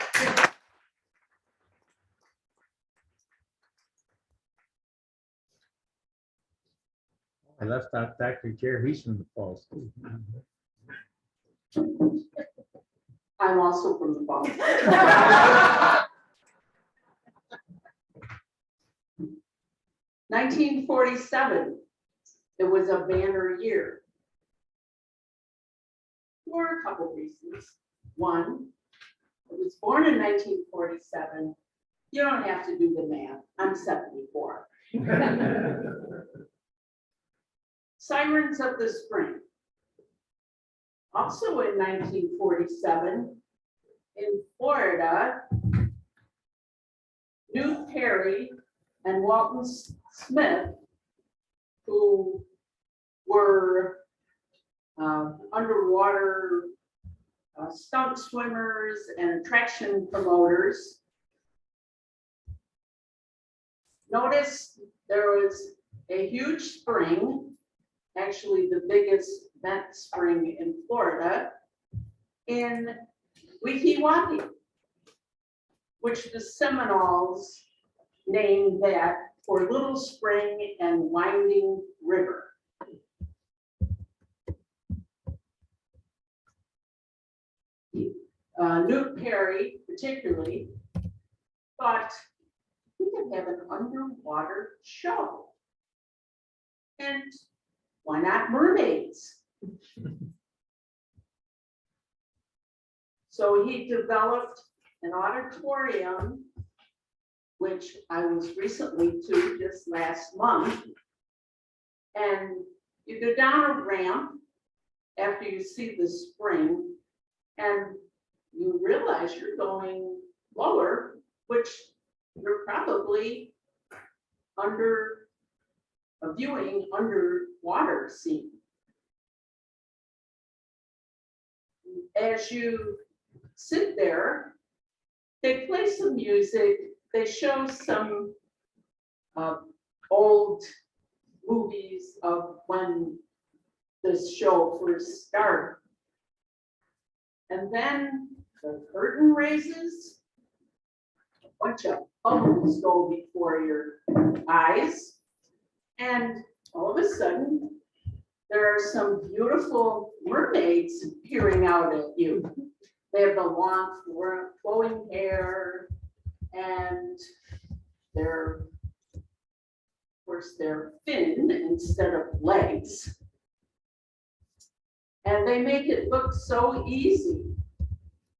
I left out Dr. Jerry, he's from the falls. I'm also from the Falls. 1947, it was a banner year. For a couple reasons. One, I was born in 1947. You don't have to do the math. I'm 74. Sirens of the Spring. Also in 1947, in Florida, Newt Perry and Walton Smith, who were underwater stunt swimmers and attraction promoters, noticed there was a huge spring, actually the biggest vent spring in Florida, in Weehawken, which the Seminoles named that for Little Spring and Winding River. Newt Perry particularly thought we could have an underwater show. And why not mermaids? So he developed an auditorium, which I was recently to just last month. And you go down a ramp after you see the spring, and you realize you're going lower, which you're probably under a viewing underwater scene. As you sit there, they play some music, they show some old movies of when this show first started. And then the curtain raises, a bunch of bubbles go before your eyes, and all of a sudden, there are some beautiful mermaids peering out at you. They have the long flowing hair, and they're, of course, they're fin instead of legs. And they make it look so easy.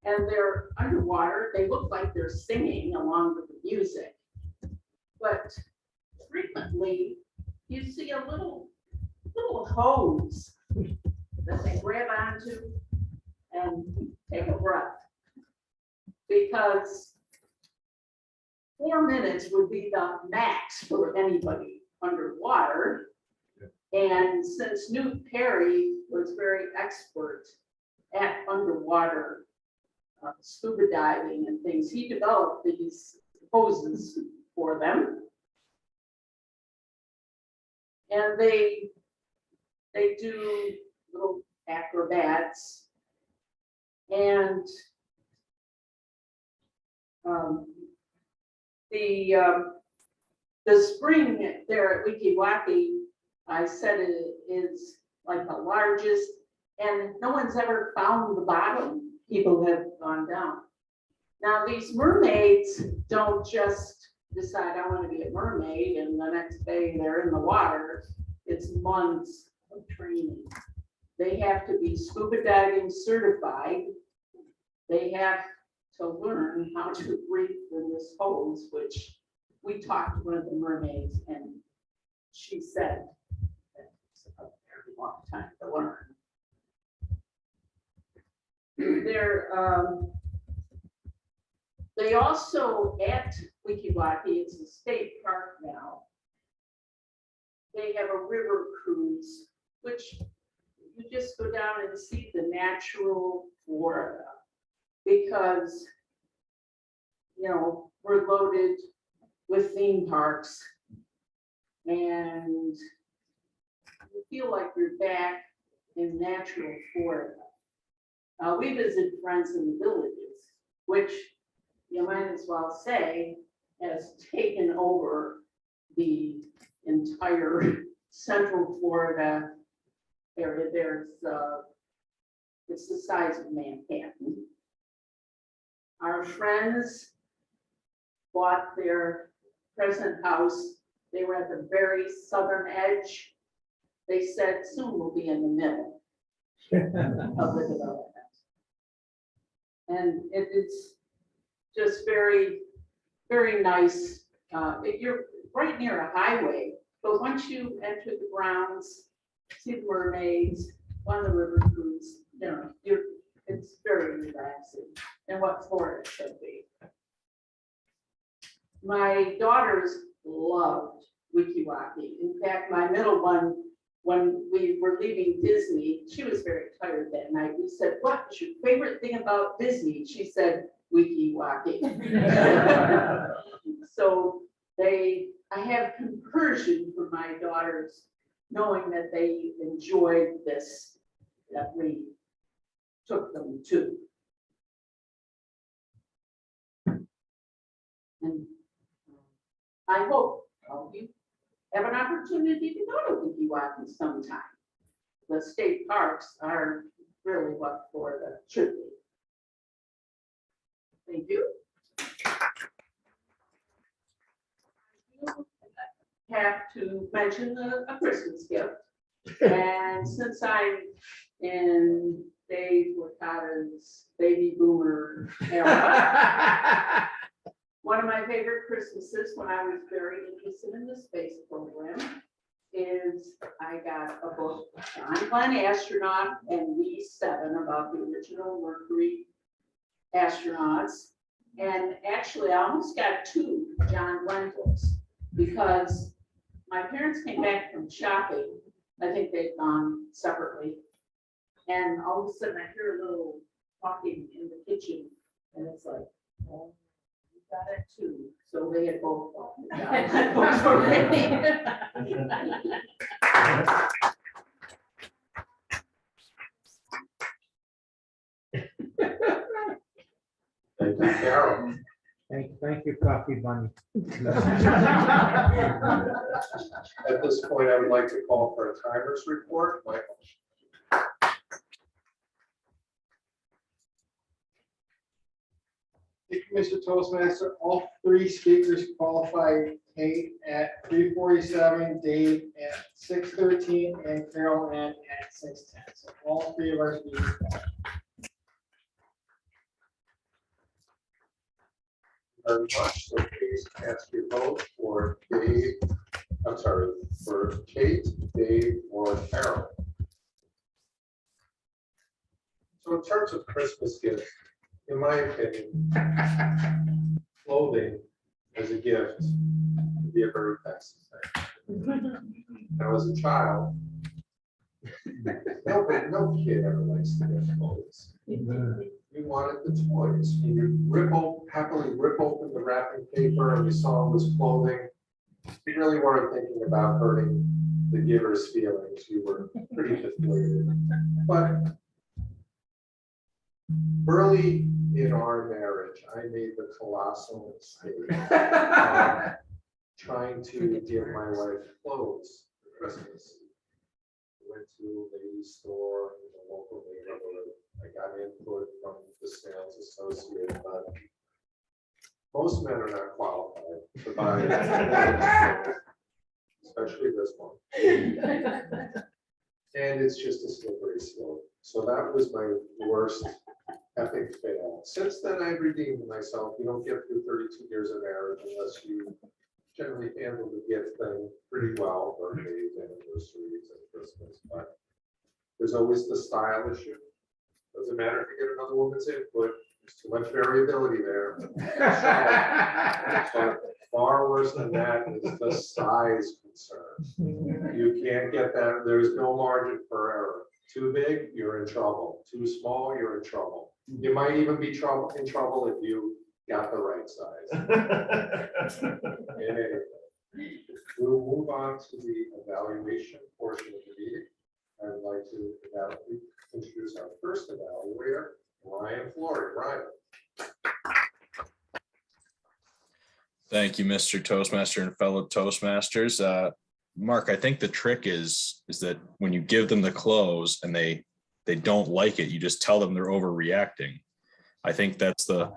And they're underwater, they look like they're singing along with the music. But frequently, you see a little hose that they grab onto and take a breath. Because 4 minutes would be the max for anybody underwater. And since Newt Perry was very expert at underwater scuba diving and things, he developed these hoses for them. And they do little acrobats. And the spring there at Weehawken, I said it is like the largest, and no one's ever found the bottom. People have gone down. Now these mermaids don't just decide I want to be a mermaid and the next day they're in the water. It's months of training. They have to be scuba diving certified. They have to learn how to breathe in this hose, which we talked to one of the mermaids and she said that it's a very long time to learn. They also at Wiki-Waki, it's a state park now. They have a river cruise, which you just go down and see the natural Florida. Because, you know, we're loaded with theme parks. And you feel like you're back in natural Florida. We visit friends in the villages, which you might as well say has taken over the entire central Florida area. It's the size of Manhattan. Our friends bought their present house. They were at the very southern edge. They said soon we'll be in the middle of the development. And it's just very, very nice. You're right near a highway, but once you enter the grounds, see the mermaids, on the river cruise, you know, it's very relaxing and what Florida should be. My daughters loved Wiki-Waki. In fact, my middle one, when we were leaving Disney, she was very tired that night. We said, "What is your favorite thing about Disney?" She said, "Wiki-Waki." So I have compersion for my daughters, knowing that they enjoyed this, that we took them to. And I hope all of you have an opportunity to go to Wiki-Waki sometime. The state parks are really what Florida should be. Thank you. Have to mention a Christmas gift. And since I'm in Dave Licata's baby boomer era, one of my favorite Christmases when I was very interested in the space program is I got a book, John Glenn Astronaut and V7, about the original Mercury astronauts. And actually, I almost got 2 John Glenn books because my parents came back from shopping. I think they'd gone separately. And all of a sudden, I hear a little talking in the kitchen, and it's like, oh, you got it too. So they had both bought the John Glenn books already. Thank you, Carol. Thank you, Coffee Bunny. At this point, I would like to call for a timers report. Michael. Thank you, Mr. Toastmaster. All 3 speakers qualified: Kate at 3:47, Dave at 6:13, and Carol Ann at 6:10. So all 3 of our speakers qualified. Very much. So please cast your vote for Dave. I'm sorry, for Kate, Dave, or Carol. So in terms of Christmas gifts, in my opinion, clothing as a gift would be a very fancy thing. Now, as a child, no kid ever likes to get clothes. You wanted the toys. You happily rip open the wrapping paper and you saw it was clothing. You really weren't thinking about hurting the giver's feelings. You were pretty deflated. But early in our marriage, I made the colossal mistake of trying to give my wife clothes for Christmas. I went to a ladies' store in the local neighborhood. I got input from the sales associate, but most men are not qualified to buy clothes, especially this one. And it's just a slippery slope. So that was my worst epic fail. Since then, I've redeemed myself. You don't get through 32 years of marriage unless you generally handle the gift thing pretty well, birthdays, anniversaries, and Christmas. But there's always the style issue. Doesn't matter if you get another woman's input, you There's too much variability there. But far worse than that is the size concern. You can't get that, there's no margin for error. Too big, you're in trouble. Too small, you're in trouble. You might even be in trouble if you got the right size. Anyway, we'll move on to the evaluation portion of the meeting. I'd like to introduce our first evaluator, Ryan Flory. Ryan. Thank you, Mr. Toastmaster and fellow Toastmasters. Mark, I think the trick is that when you give them the close and they don't like it, you just tell them they're overreacting. I think that's the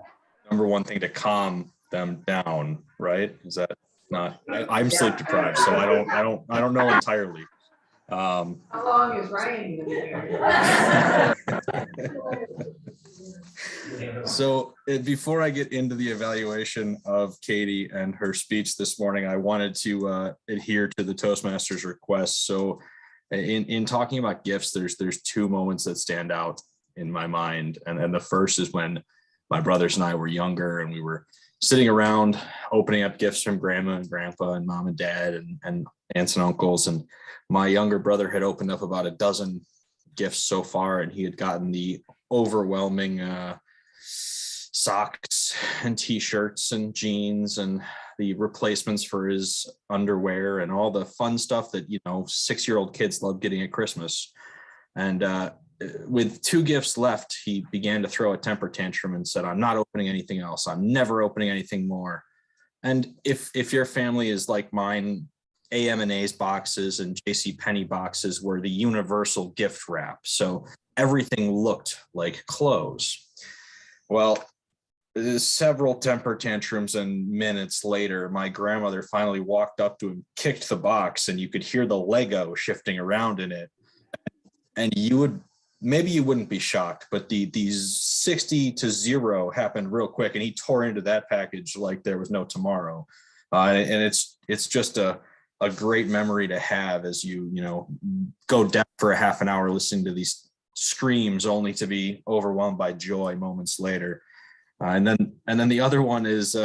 number one thing to calm them down, right? Is that not? I'm sleep deprived, so I don't know entirely. How long is Ryan gonna be here? So before I get into the evaluation of Katie and her speech this morning, I wanted to adhere to the Toastmasters request. So in talking about gifts, there's two moments that stand out in my mind. And the first is when my brothers and I were younger and we were sitting around opening up gifts from grandma and grandpa and mom and dad and aunts and uncles. And my younger brother had opened up about a dozen gifts so far, and he had gotten the overwhelming socks and t-shirts and jeans and the replacements for his underwear and all the fun stuff that 6-year-old kids love getting at Christmas. And with 2 gifts left, he began to throw a temper tantrum and said, "I'm not opening anything else. I'm never opening anything more." And if your family is like mine, AM&A's boxes and JCPenney boxes were the universal gift wrap. So everything looked like clothes. Well, several temper tantrums and minutes later, my grandmother finally walked up to him, kicked the box, and you could hear the Lego shifting around in it. And maybe you wouldn't be shocked, but these 60-0 happened real quick, and he tore into that package like there was no tomorrow. And it's just a great memory to have as you go down for a half an hour listening to these screams only to be overwhelmed by joy moments later. And then the other one is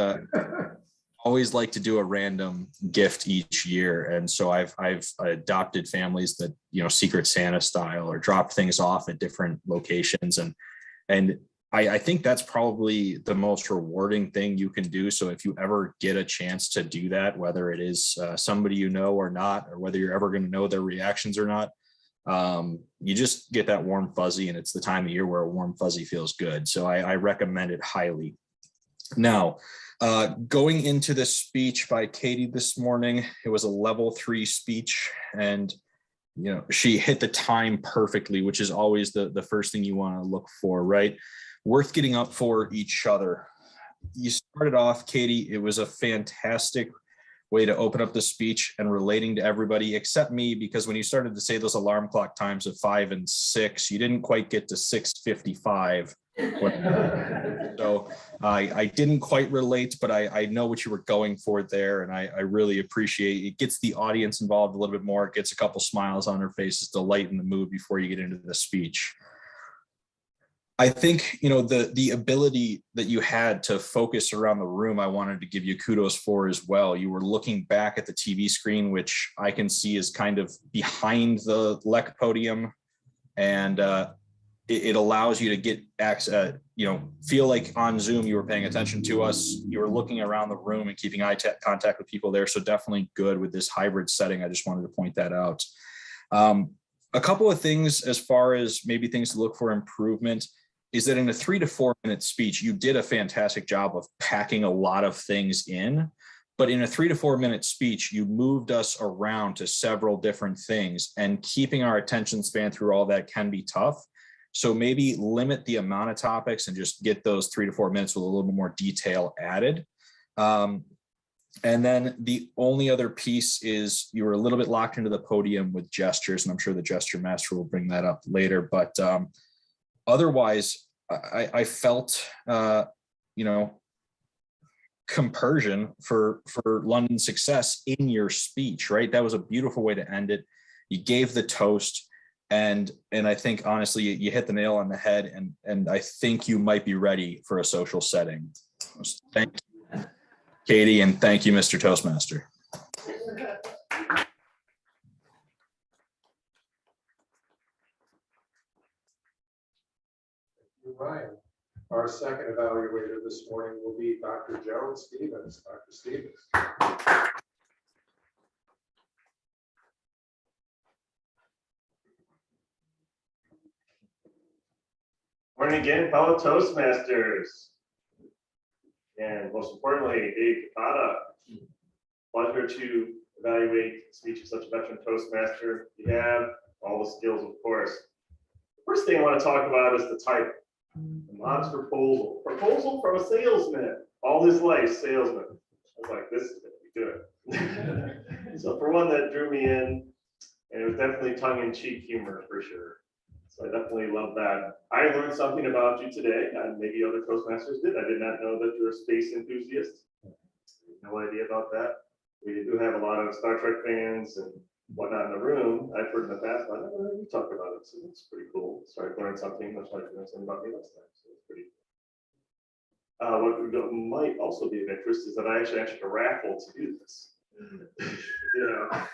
always like to do a random gift each year. And so I've adopted families that, Secret Santa style or drop things off at different locations. And I think that's probably the most rewarding thing you can do. So if you ever get a chance to do that, whether it is somebody you know or not, or whether you're ever going to know their reactions or not, you just get that warm fuzzy, and it's the time of year where a warm fuzzy feels good. So I recommend it highly. Now, going into the speech by Katie this morning, it was a level 3 speech, and she hit the time perfectly, which is always the first thing you want to look for, right? Worth getting up for each other. You started off, Katie, it was a fantastic way to open up the speech and relating to everybody except me, because when you started to say those alarm clock times of 5 and 6, you didn't quite get to 6:55. So I didn't quite relate, but I know what you were going for there, and I really appreciate it. It gets the audience involved a little bit more. It gets a couple smiles on their faces to lighten the mood before you get into the speech. I think, the ability that you had to focus around the room, I wanted to give you kudos for as well. You were looking back at the TV screen, which I can see is kind of behind the LEC podium. And it allows you to get access, feel like on Zoom, you were paying attention to us. You were looking around the room and keeping eye contact with people there. So definitely good with this hybrid setting. I just wanted to point that out. A couple of things as far as maybe things to look for improvement is that in a 3 to 4 minute speech, you did a fantastic job of packing a lot of things in. But in a 3 to 4 minute speech, you moved us around to several different things, and keeping our attention span through all that can be tough. So maybe limit the amount of topics and just get those 3 to 4 minutes with a little bit more detail added. And then the only other piece is you were a little bit locked into the podium with gestures, and I'm sure the gesture master will bring that up later. But otherwise, I felt, compersion for London's success in your speech, right? That was a beautiful way to end it. You gave the toast, And I think honestly, you hit the nail on the head, and I think you might be ready for a social setting. Thank you, Katie, and thank you, Mr. Toastmaster. Ryan. Our second evaluator this morning will be Dr. Gerald Stevens. Dr. Stevens. Morning again, fellow Toastmasters. And most importantly, Dave Takata. Pleasure to evaluate the speech of such a veteran Toastmaster. You have all the skills, of course. The first thing I want to talk about is the title. The modest proposal. Proposal from a salesman. All his life, salesman. I was like, this is going to be good. So for one, that drew me in, and it was definitely tongue-in-cheek humor for sure. So I definitely love that. I learned something about you today, and maybe other Toastmasters did. I did not know that you're a space enthusiast. No idea about that. We do have a lot of Star Trek fans and whatnot in the room. I've heard in the past, but I never heard you talk about it. So it's pretty cool. Started learning something, much like you learned something about me last time. So it's pretty cool. What might also be of interest is that I actually entered a raffle to do this. Yeah.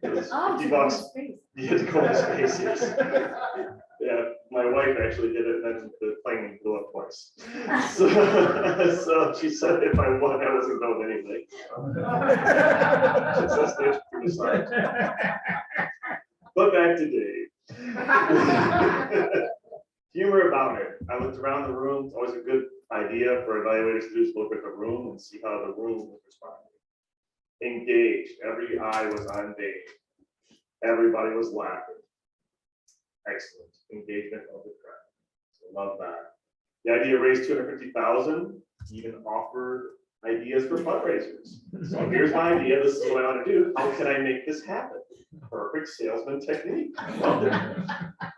You had to go into space, yes. Yeah, my wife actually did it, and then the plane blew up twice. So she said if I won, I wasn't going anyway. Success stage from the start. But back to Dave. Humor about it. I looked around the room. It's always a good idea for evaluators to do is look at the room and see how the room was responding. Engaged. Every eye was on Dave. Everybody was laughing. Excellent engagement of the crowd. So love that. The idea raised $250,000. Even offered ideas for fundraisers. So here's my idea. This is what I want to do. How can I make this happen? Perfect salesman technique. Love it.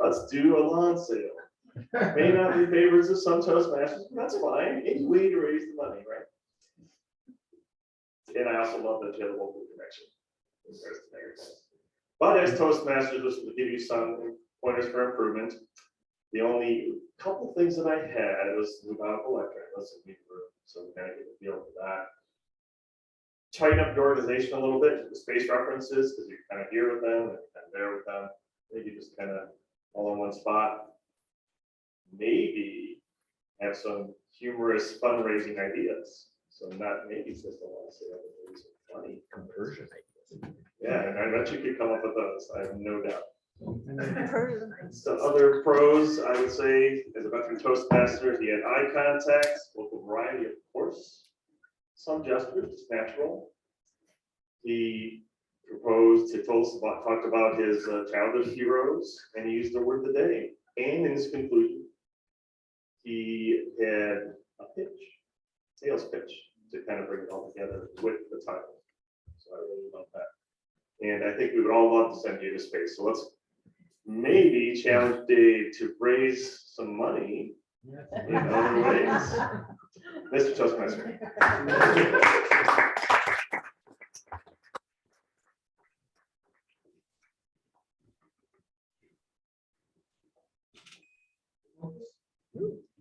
Let's do a lawn sale. May not be favorites of some Toastmasters, but that's fine. Any way to raise the money, right? And I also love that you have a local connection. But as Toastmasters, this will give you some pointers for improvement. The only couple things that I had was move out of electric. So we kind of get the feel for that. Tighten up your organization a little bit, the space references, because you're kind of here with them and kind of there with them. Maybe just kind of all in one spot. Maybe have some humorous fundraising ideas. So not maybe just a lot of sales, maybe some funny conversion ideas. Yeah, and I bet you could come up with those. I have no doubt. Some other pros, I would say, as a veteran Toastmaster, he had eye contact, local variety, of course. Some gestures, just natural. He proposed, talked about his childhood heroes, and he used the word the day. And in his conclusion, he had a pitch, sales pitch, to kind of bring it all together with the title. So I really love that. And I think we would all love to send you to space. So let's maybe challenge Dave to raise some money in other ways. Mr. Toastmaster.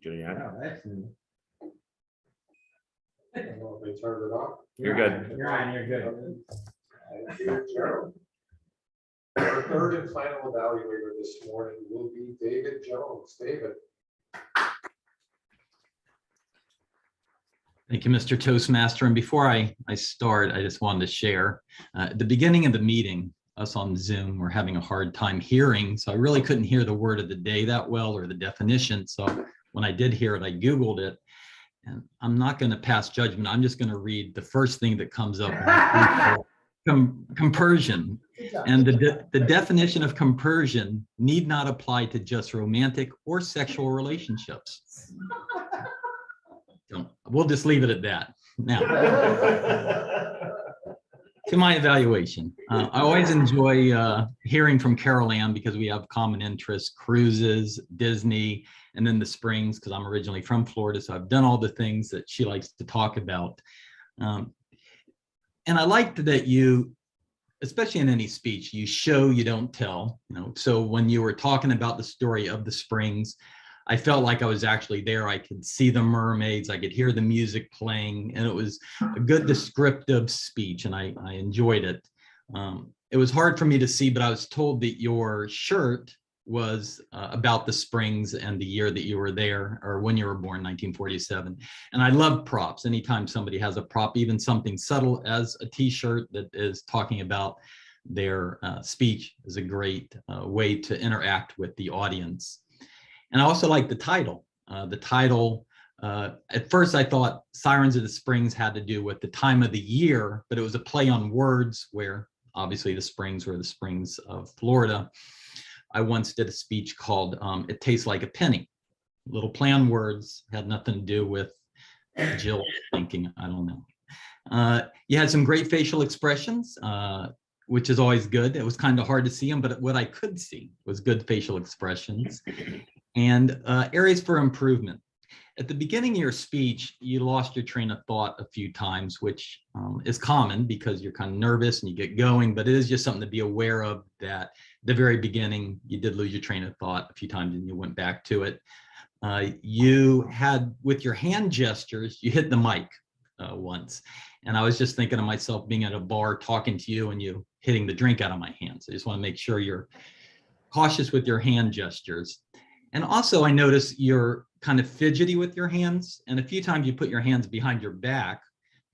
Juliana. I don't know if they turned it off. You're good. You're on, you're good. Thank you, Gerald. Our third and final evaluator this morning will be David Jones. David. Thank you, Mr. Toastmaster. And before I start, I just wanted to share at the beginning of the meeting, us on Zoom, we're having a hard time hearing. So I really couldn't hear the word of the day that well or the definition. So when I did hear it, I Googled it. And I'm not going to pass judgment. I'm just going to read the first thing that comes up. Compersion. And the definition of compersion need not apply to just romantic or sexual relationships. We'll just leave it at that. Now, to my evaluation. I always enjoy hearing from Carol Ann because we have common interests, cruises, Disney, and then the Springs, because I'm originally from Florida. So I've done all the things that she likes to talk about. And I liked that you especially in any speech, you show, you don't tell, you know. So when you were talking about the story of the Springs, I felt like I was actually there. I could see the mermaids, I could hear the music playing, and it was a good descriptive speech, and I enjoyed it. It was hard for me to see, but I was told that your shirt was about the Springs and the year that you were there, or when you were born, 1947. And I love props. Anytime somebody has a prop, even something subtle as a t-shirt that is talking about their speech, is a great way to interact with the audience. And I also like the title. At first I thought Sirens of the Springs had to do with the time of the year, but it was a play on words where obviously the Springs were the Springs of Florida. I once did a speech called It Tastes Like a Penny. Little play on words, had nothing to do with Jill thinking, I don't know. You had some great facial expressions, which is always good. It was kind of hard to see them, but what I could see was good facial expressions and areas for improvement. At the beginning of your speech, you lost your train of thought a few times, which is common because you're kind of nervous and you get going, but it is just something to be aware of, that at the very beginning, you did lose your train of thought a few times and you went back to it. You had, with your hand gestures, you hit the mic once. And I was just thinking of myself being at a bar talking to you and you hitting the drink out of my hands. I just want to make sure you're cautious with your hand gestures. And also I noticed you're kind of fidgety with your hands. And a few times you put your hands behind your back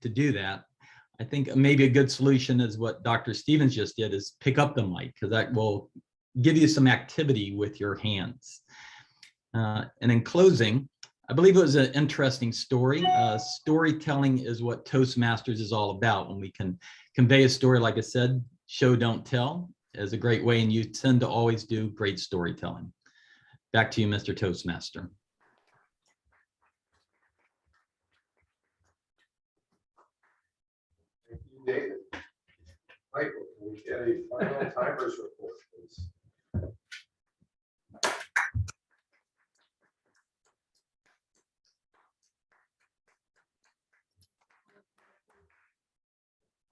to do that. I think maybe a good solution is what Dr. Stevens just did, is pick up the mic, because that will give you some activity with your hands. And in closing, I believe it was an interesting story. Storytelling is what Toastmasters is all about. When we can convey a story, like I said, show, don't tell is a great way, and you tend to always do great storytelling. Back to you, Mr. Toastmaster. Thank you, David. Michael, can we get a final timers report, please?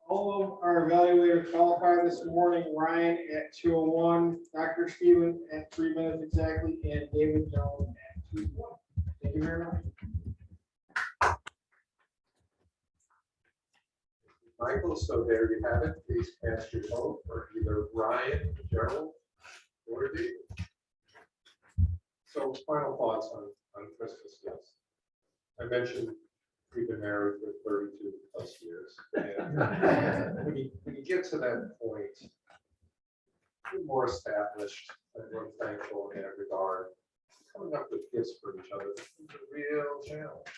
All of our evaluators qualified this morning: Ryan at 2:01, Dr. Stevens at 3 minutes exactly, and David Jones at 2:01. Thank you very much. Michael, so there you have it. Please cast your vote for either Ryan, Gerald, or David. So final thoughts on Christmas gifts. I mentioned we've been married for 32 plus years. And when you get to that point, we're more established and we're thankful in that regard. Coming up with gifts for each other is a real challenge.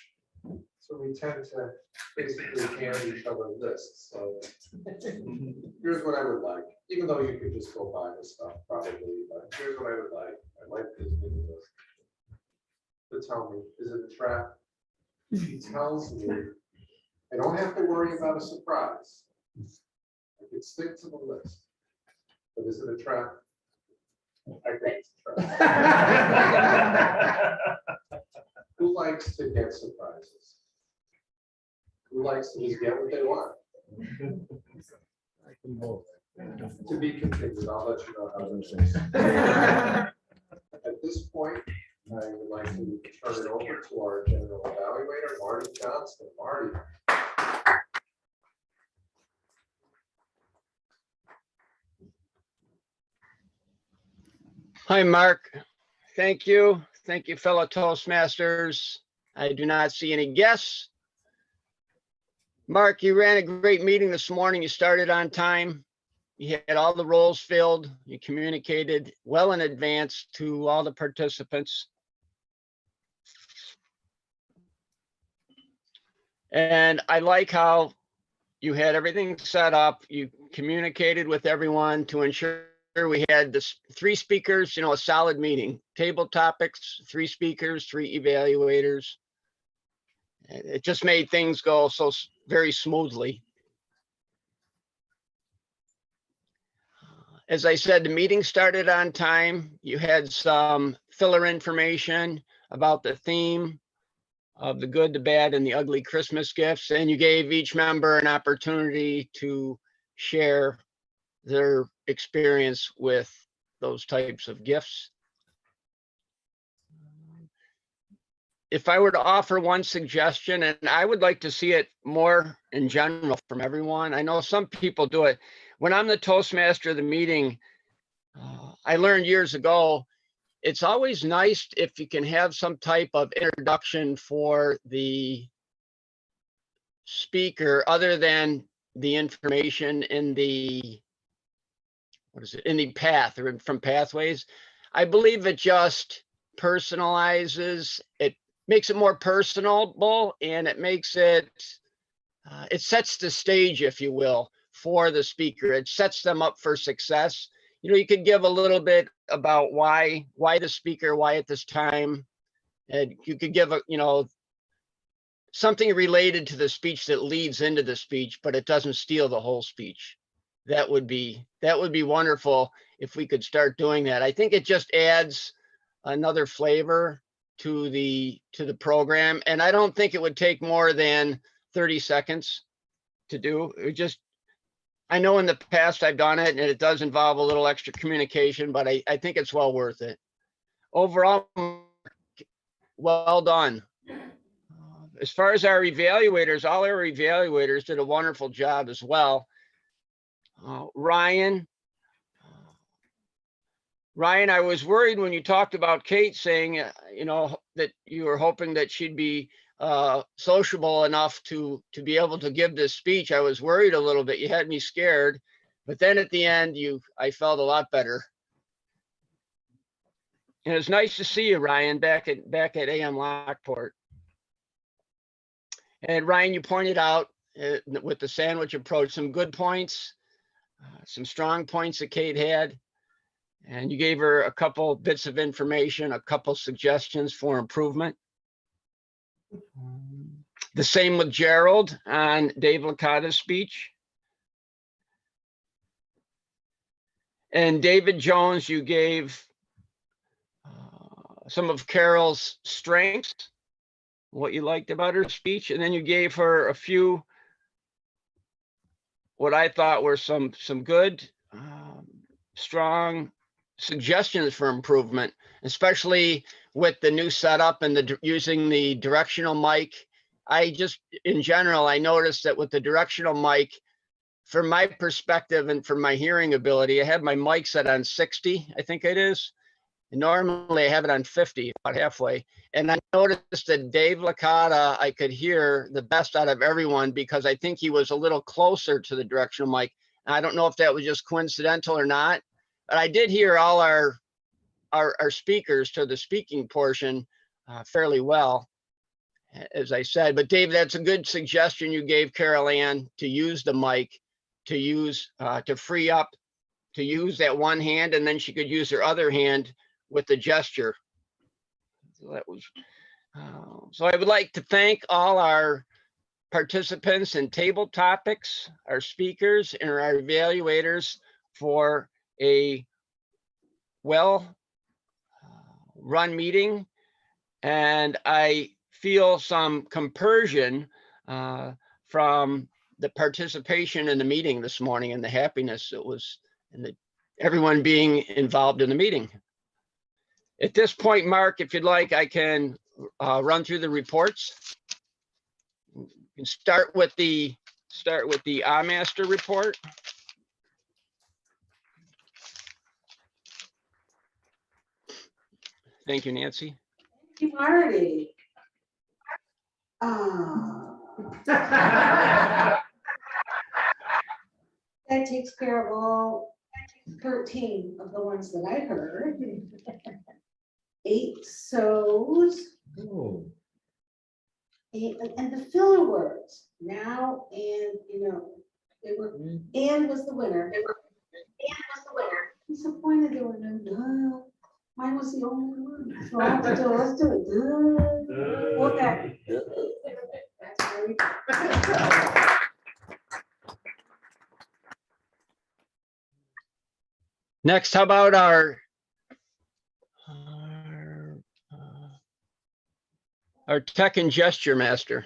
So we tend to basically hand each other lists. So here's what I would like, even though you could just go buy this stuff probably, but here's what I would like. I like this new list. But tell me, is it a trap? He tells me I don't have to worry about a surprise. I can stick to the list. But is it a trap? I think it's a trap. Who likes to get surprises? Who likes to just get what they want? To be continued, I'll let you know how those things. At this point, I would like to turn it over to our general evaluator, Marty Johnston. Marty. Hi, Mark. Thank you. Thank you, fellow Toastmasters. I do not see any guests. Mark, you ran a great meeting this morning. You started on time. You had all the roles filled. You communicated well in advance to all the participants. And I like how you had everything set up. You communicated with everyone to ensure we had this 3 speakers, a solid meeting, table topics, 3 speakers, 3 evaluators. It just made things go so very smoothly. As I said, the meeting started on time. You had some filler information about the theme of the good, the bad, and the ugly Christmas gifts, and you gave each member an opportunity to share their experience with those types of gifts. If I were to offer one suggestion, and I would like to see it more in general from everyone. I know some people do it. When I'm the Toastmaster of the meeting, I learned years ago, it's always nice if you can have some type of introduction for the speaker other than the information in the, what is it, in the path or from Pathways. I believe it just personalizes, it makes it more personable, and it makes it, it sets the stage, if you will, for the speaker. It sets them up for success. You know, you could give a little bit about why the speaker, why at this time, and you could give a, you know, something related to the speech that leads into the speech, but it doesn't steal the whole speech. That would be wonderful if we could start doing that. I think it just adds another flavor to the program, and I don't think it would take more than 30 seconds to do. It just, I know in the past I've done it, and it does involve a little extra communication, but I think it's well worth it. Overall, well done. As far as our evaluators, all our evaluators did a wonderful job as well. Ryan, I was worried when you talked about Kate saying, you know, that you were hoping that she'd be sociable enough to be able to give this speech. I was worried a little bit. You had me scared, but then at the end, I felt a lot better. And it's nice to see you, Ryan, back at AM Lockport. And Ryan, you pointed out with the sandwich approach, some good points, some strong points that Kate had. And you gave her a couple bits of information, a couple suggestions for improvement. The same with Gerald on Dave Licata's speech. And David Jones, you gave some of Carol's strengths, what you liked about her speech, and then you gave her a few, what I thought were some good, strong suggestions for improvement, especially with the new setup and using the directional mic. In general, I noticed that with the directional mic, from my perspective and from my hearing ability, I have my mic set on 60, I think it is. And normally I have it on 50, about halfway. And I noticed that Dave Licata, I could hear the best out of everyone because I think he was a little closer to the directional mic. And I don't know if that was just coincidental or not, but I did hear all our speakers to the speaking portion fairly well, as I said. But Dave, that's a good suggestion you gave Carol Ann, to use the mic, to use, to free up, to use that one hand, and then she could use her other hand with the gesture. So that was, so I would like to thank all our participants in table topics, our speakers, and our evaluators for a well run meeting. And I feel some compersion from the participation in the meeting this morning and the happiness it was, and everyone being involved in the meeting. At this point, Mark, if you'd like, I can run through the reports. You can start with the master report. Thank you, Nancy. Thank you, Marty. That takes care of all 13 of the ones that I heard. 8 so's. Oh. And the filler words, now and, you know, they were, and was the winner. I'm disappointed there were no. Mine was the only one. So I have to do, let's do it. Okay. That's very good. Next, how about our tech and gesture master?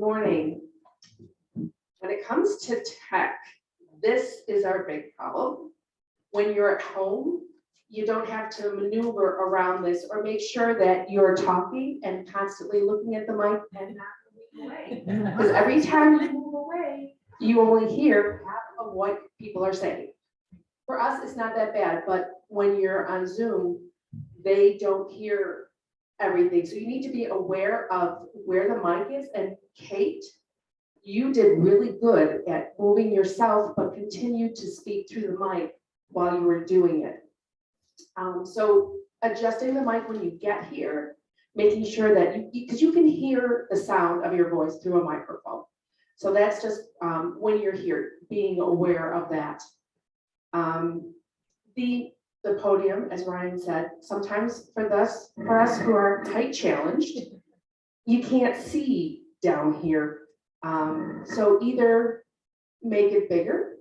morning. When it comes to tech, this is our big problem. When you're at home, you don't have to maneuver around this or make sure that you're talking and constantly looking at the mic and not moving away. Because every time you move away, you only hear half of what people are saying. For us, it's not that bad, but when you're on Zoom, they don't hear everything. So you need to be aware of where the mic is. And Kate, you did really good at moving yourself, but continued to speak through the mic while you were doing it. So adjusting the mic when you get here, making sure that because you can hear the sound of your voice through a microphone. So that's just when you're here, being aware of that. The podium, as Ryan said, sometimes for us who are height challenged, you can't see down here. So either make it bigger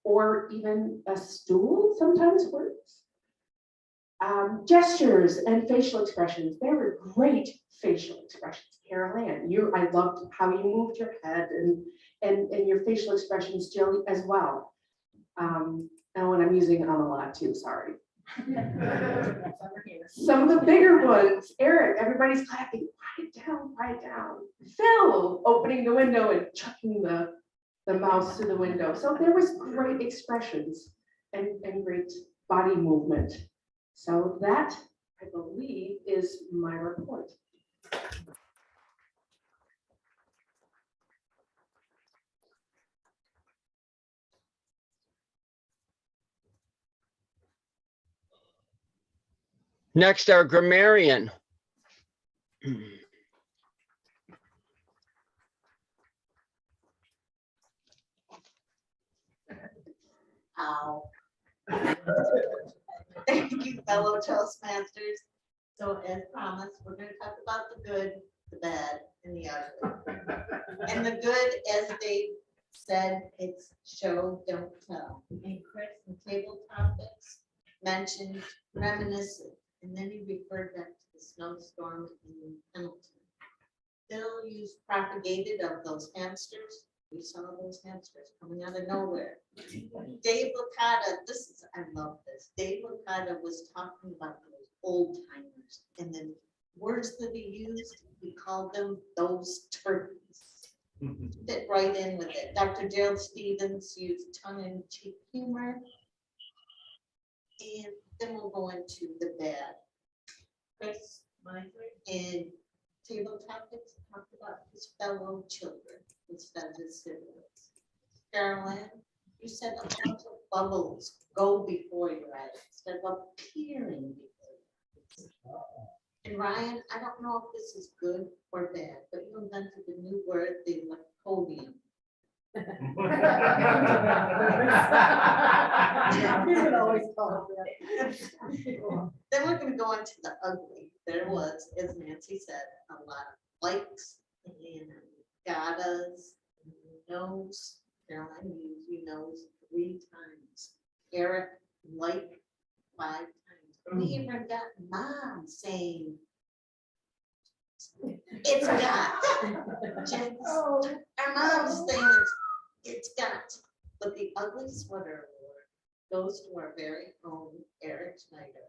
or even a stool sometimes works. Gestures and facial expressions. There were great facial expressions. Carol Ann, I loved how you moved your head and your facial expressions, Jill, as well. And when I'm using a lot too, sorry. Some of the bigger ones, Eric, everybody's clapping, quiet down. Phil, opening the window and chucking the mouse through the window. So there was great expressions and great body movement. So that, I believe, is my report. Next, our grammarian. Ow. Thank you, fellow Toastmasters. So as promised, we're going to talk about the good, the bad, and the ugly. And the good, as Dave said, it's show, don't tell. And Chris, the table topics mentioned reminiscent, and then he referred back to the snowstorm in Hamilton. Bill used propagated of those hamsters. We saw those hamsters coming out of nowhere. Dave Licata, I love this. Dave Licata was talking about those old timers and then words that he used, we called them those turkeys. Fit right in with it. Dr. Gerald Stevens used tongue-in-cheek humor. And then we'll go into the bad. Chris, and table topics talked about his fellow children instead of his siblings. Carolyn, you said a bunch of bubbles go before your eyes instead of appearing before your eyes. And Ryan, I don't know if this is good or bad, but you invented a new word, the lacodium. We would always call it that. Then we're going to go into the ugly. There was, as Nancy said, a lot of likes and gottas, no's. Caroline used you knows 3 times. Eric like 5 times. We even got mom saying it's got. Just, our mom's saying it's got. But the ugly sweater award goes to our very own Eric Schneider.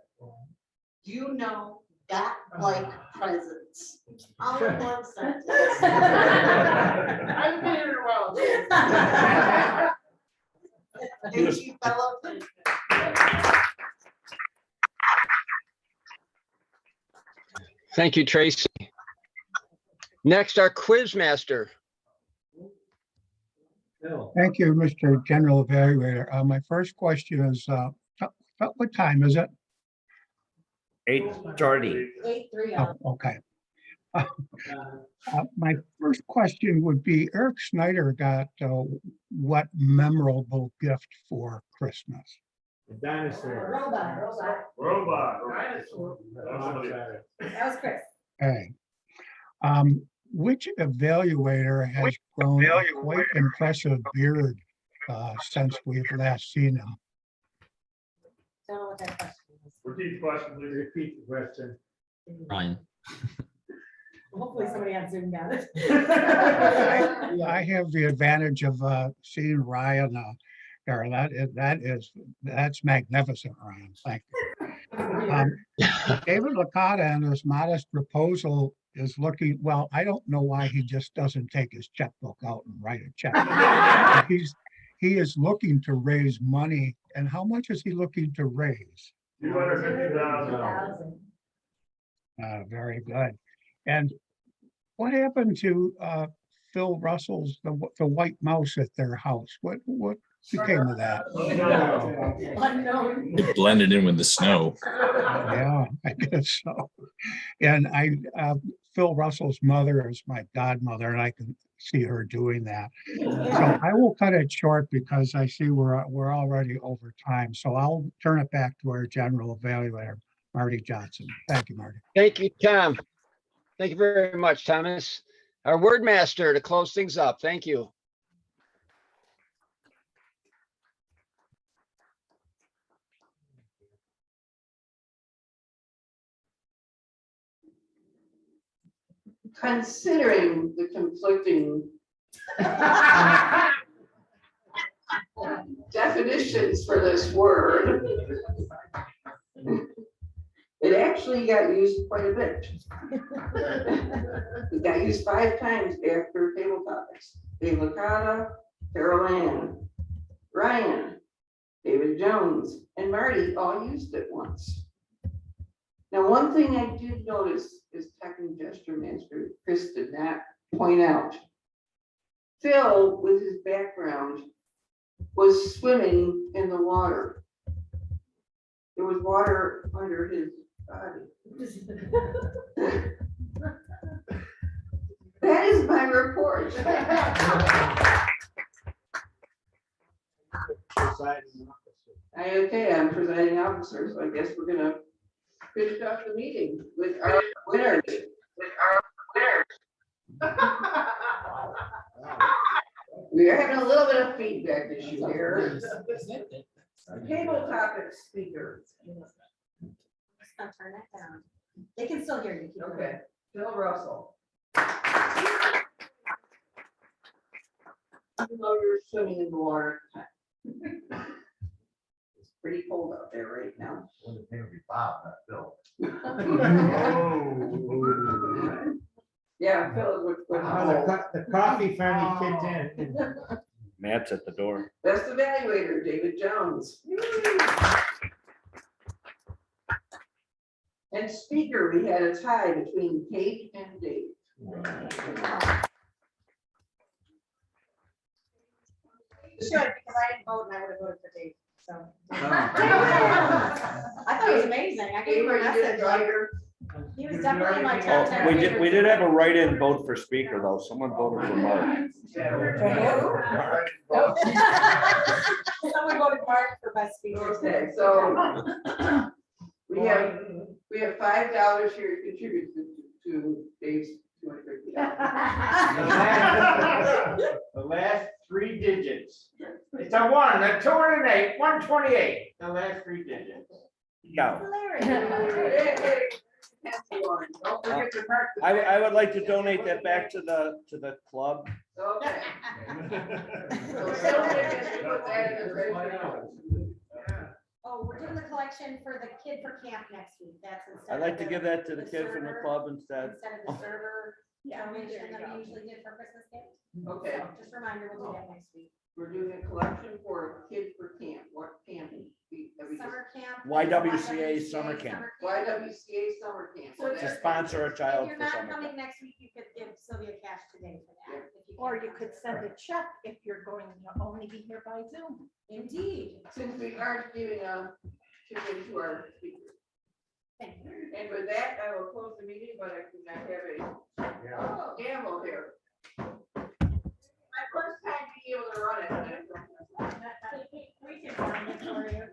You know, got like presents. All in one sentence. I've been here a while. Thank you, fellow. Thank you, Tracy. Next, our quiz master. Thank you, Mr. General Evaluator. My first question is, what time is it? 8:30. 8:30. Oh, okay. My first question would be, Eric Schneider got what memorable gift for Christmas? The dinosaur. Robot. Dinosaur. That was Chris. Okay. Which evaluator has grown a quite impressive beard since we've last seen him? Don't know what that question is. Repeat the question, please. Repeat the question. Ryan. Hopefully somebody everybody on Zoom got it. I have the advantage of seeing Ryan there. That's magnificent, Ryan. Thank you. David Licata and his modest proposal is looking, well, I don't know why he just doesn't take his checkbook out and write a check. He is looking to raise money. And how much is he looking to raise? $250,000. Very good. And what happened to Phil Russell's, the white mouse at their house? What became of that? Unknown. It blended in with the snow. Yeah, I guess so. And Phil Russell's mother is my godmother, and I can see her doing that. So I will cut it short because I see we're already over time. So I'll turn it back to our general evaluator, Marty Johnson. Thank you, Marty. Thank you, Tom. Thank you very much, Thomas. Our word master to close things up. Thank you. Considering the conflicting definitions for this word, it actually got used quite a bit. It got used 5 times after table topics. Dave Licata, Carol Ann, Ryan, David Jones, and Marty all used it once. Now, one thing I did notice is Tech and Gesture Master Chris did not point out. Phil, with his background, was swimming in the water. There was water under his body. That is my report. Okay, I'm presiding officer, so I guess we're gonna finish off the meeting with our winners. We are having a little bit of feedback issue here. Table topic speaker. I'll turn that down. They can still hear you. Keep going. Okay, Phil Russell. Even though you're swimming in the water. It's pretty cold out there right now. It's gonna be Bob, not Phil. Yeah, Phil is with. The coffee finally kicked in. Matt's at the door. Best evaluator, David Jones. And speaker, we had a tie between Kate and Dave. You should, because I didn't vote and I would have voted for Dave, so. I thought it was amazing. I gave him a message. He was definitely my top 10. We did have a write-in vote for speaker though. Someone voted for Mark. Someone voted Mark for best speaker. Okay, so we have $5 here to contribute to Dave's $250. The last 3 digits. It's a 1, a 2, and an 8, 128. The last 3 digits. Yeah. Don't forget to mark the. I would like to donate that back to the club. Okay. So somebody has to put that in the register. Oh, we're doing the collection for the kid for camp next week. That's instead. I'd like to of give that to the kid from the server- club instead. Instead of the server donation that we usually did for Christmas gift. Okay. So just a reminder, we'll do that next week. We're doing a collection for kids for camp. What camp? Summer camp. YWCA summer camp. YWCA summer camp. So To sponsor a child If you're for not summer coming camp. next week, you could give Sylvia cash today for that. Or you could send a check if you're going to only be here by Zoom. Indeed. Since we aren't giving a ticket to our speakers. Thank you. And with that, I will close the meeting, but I could not have a gavel here. My first time being able to run it. We can find it for you.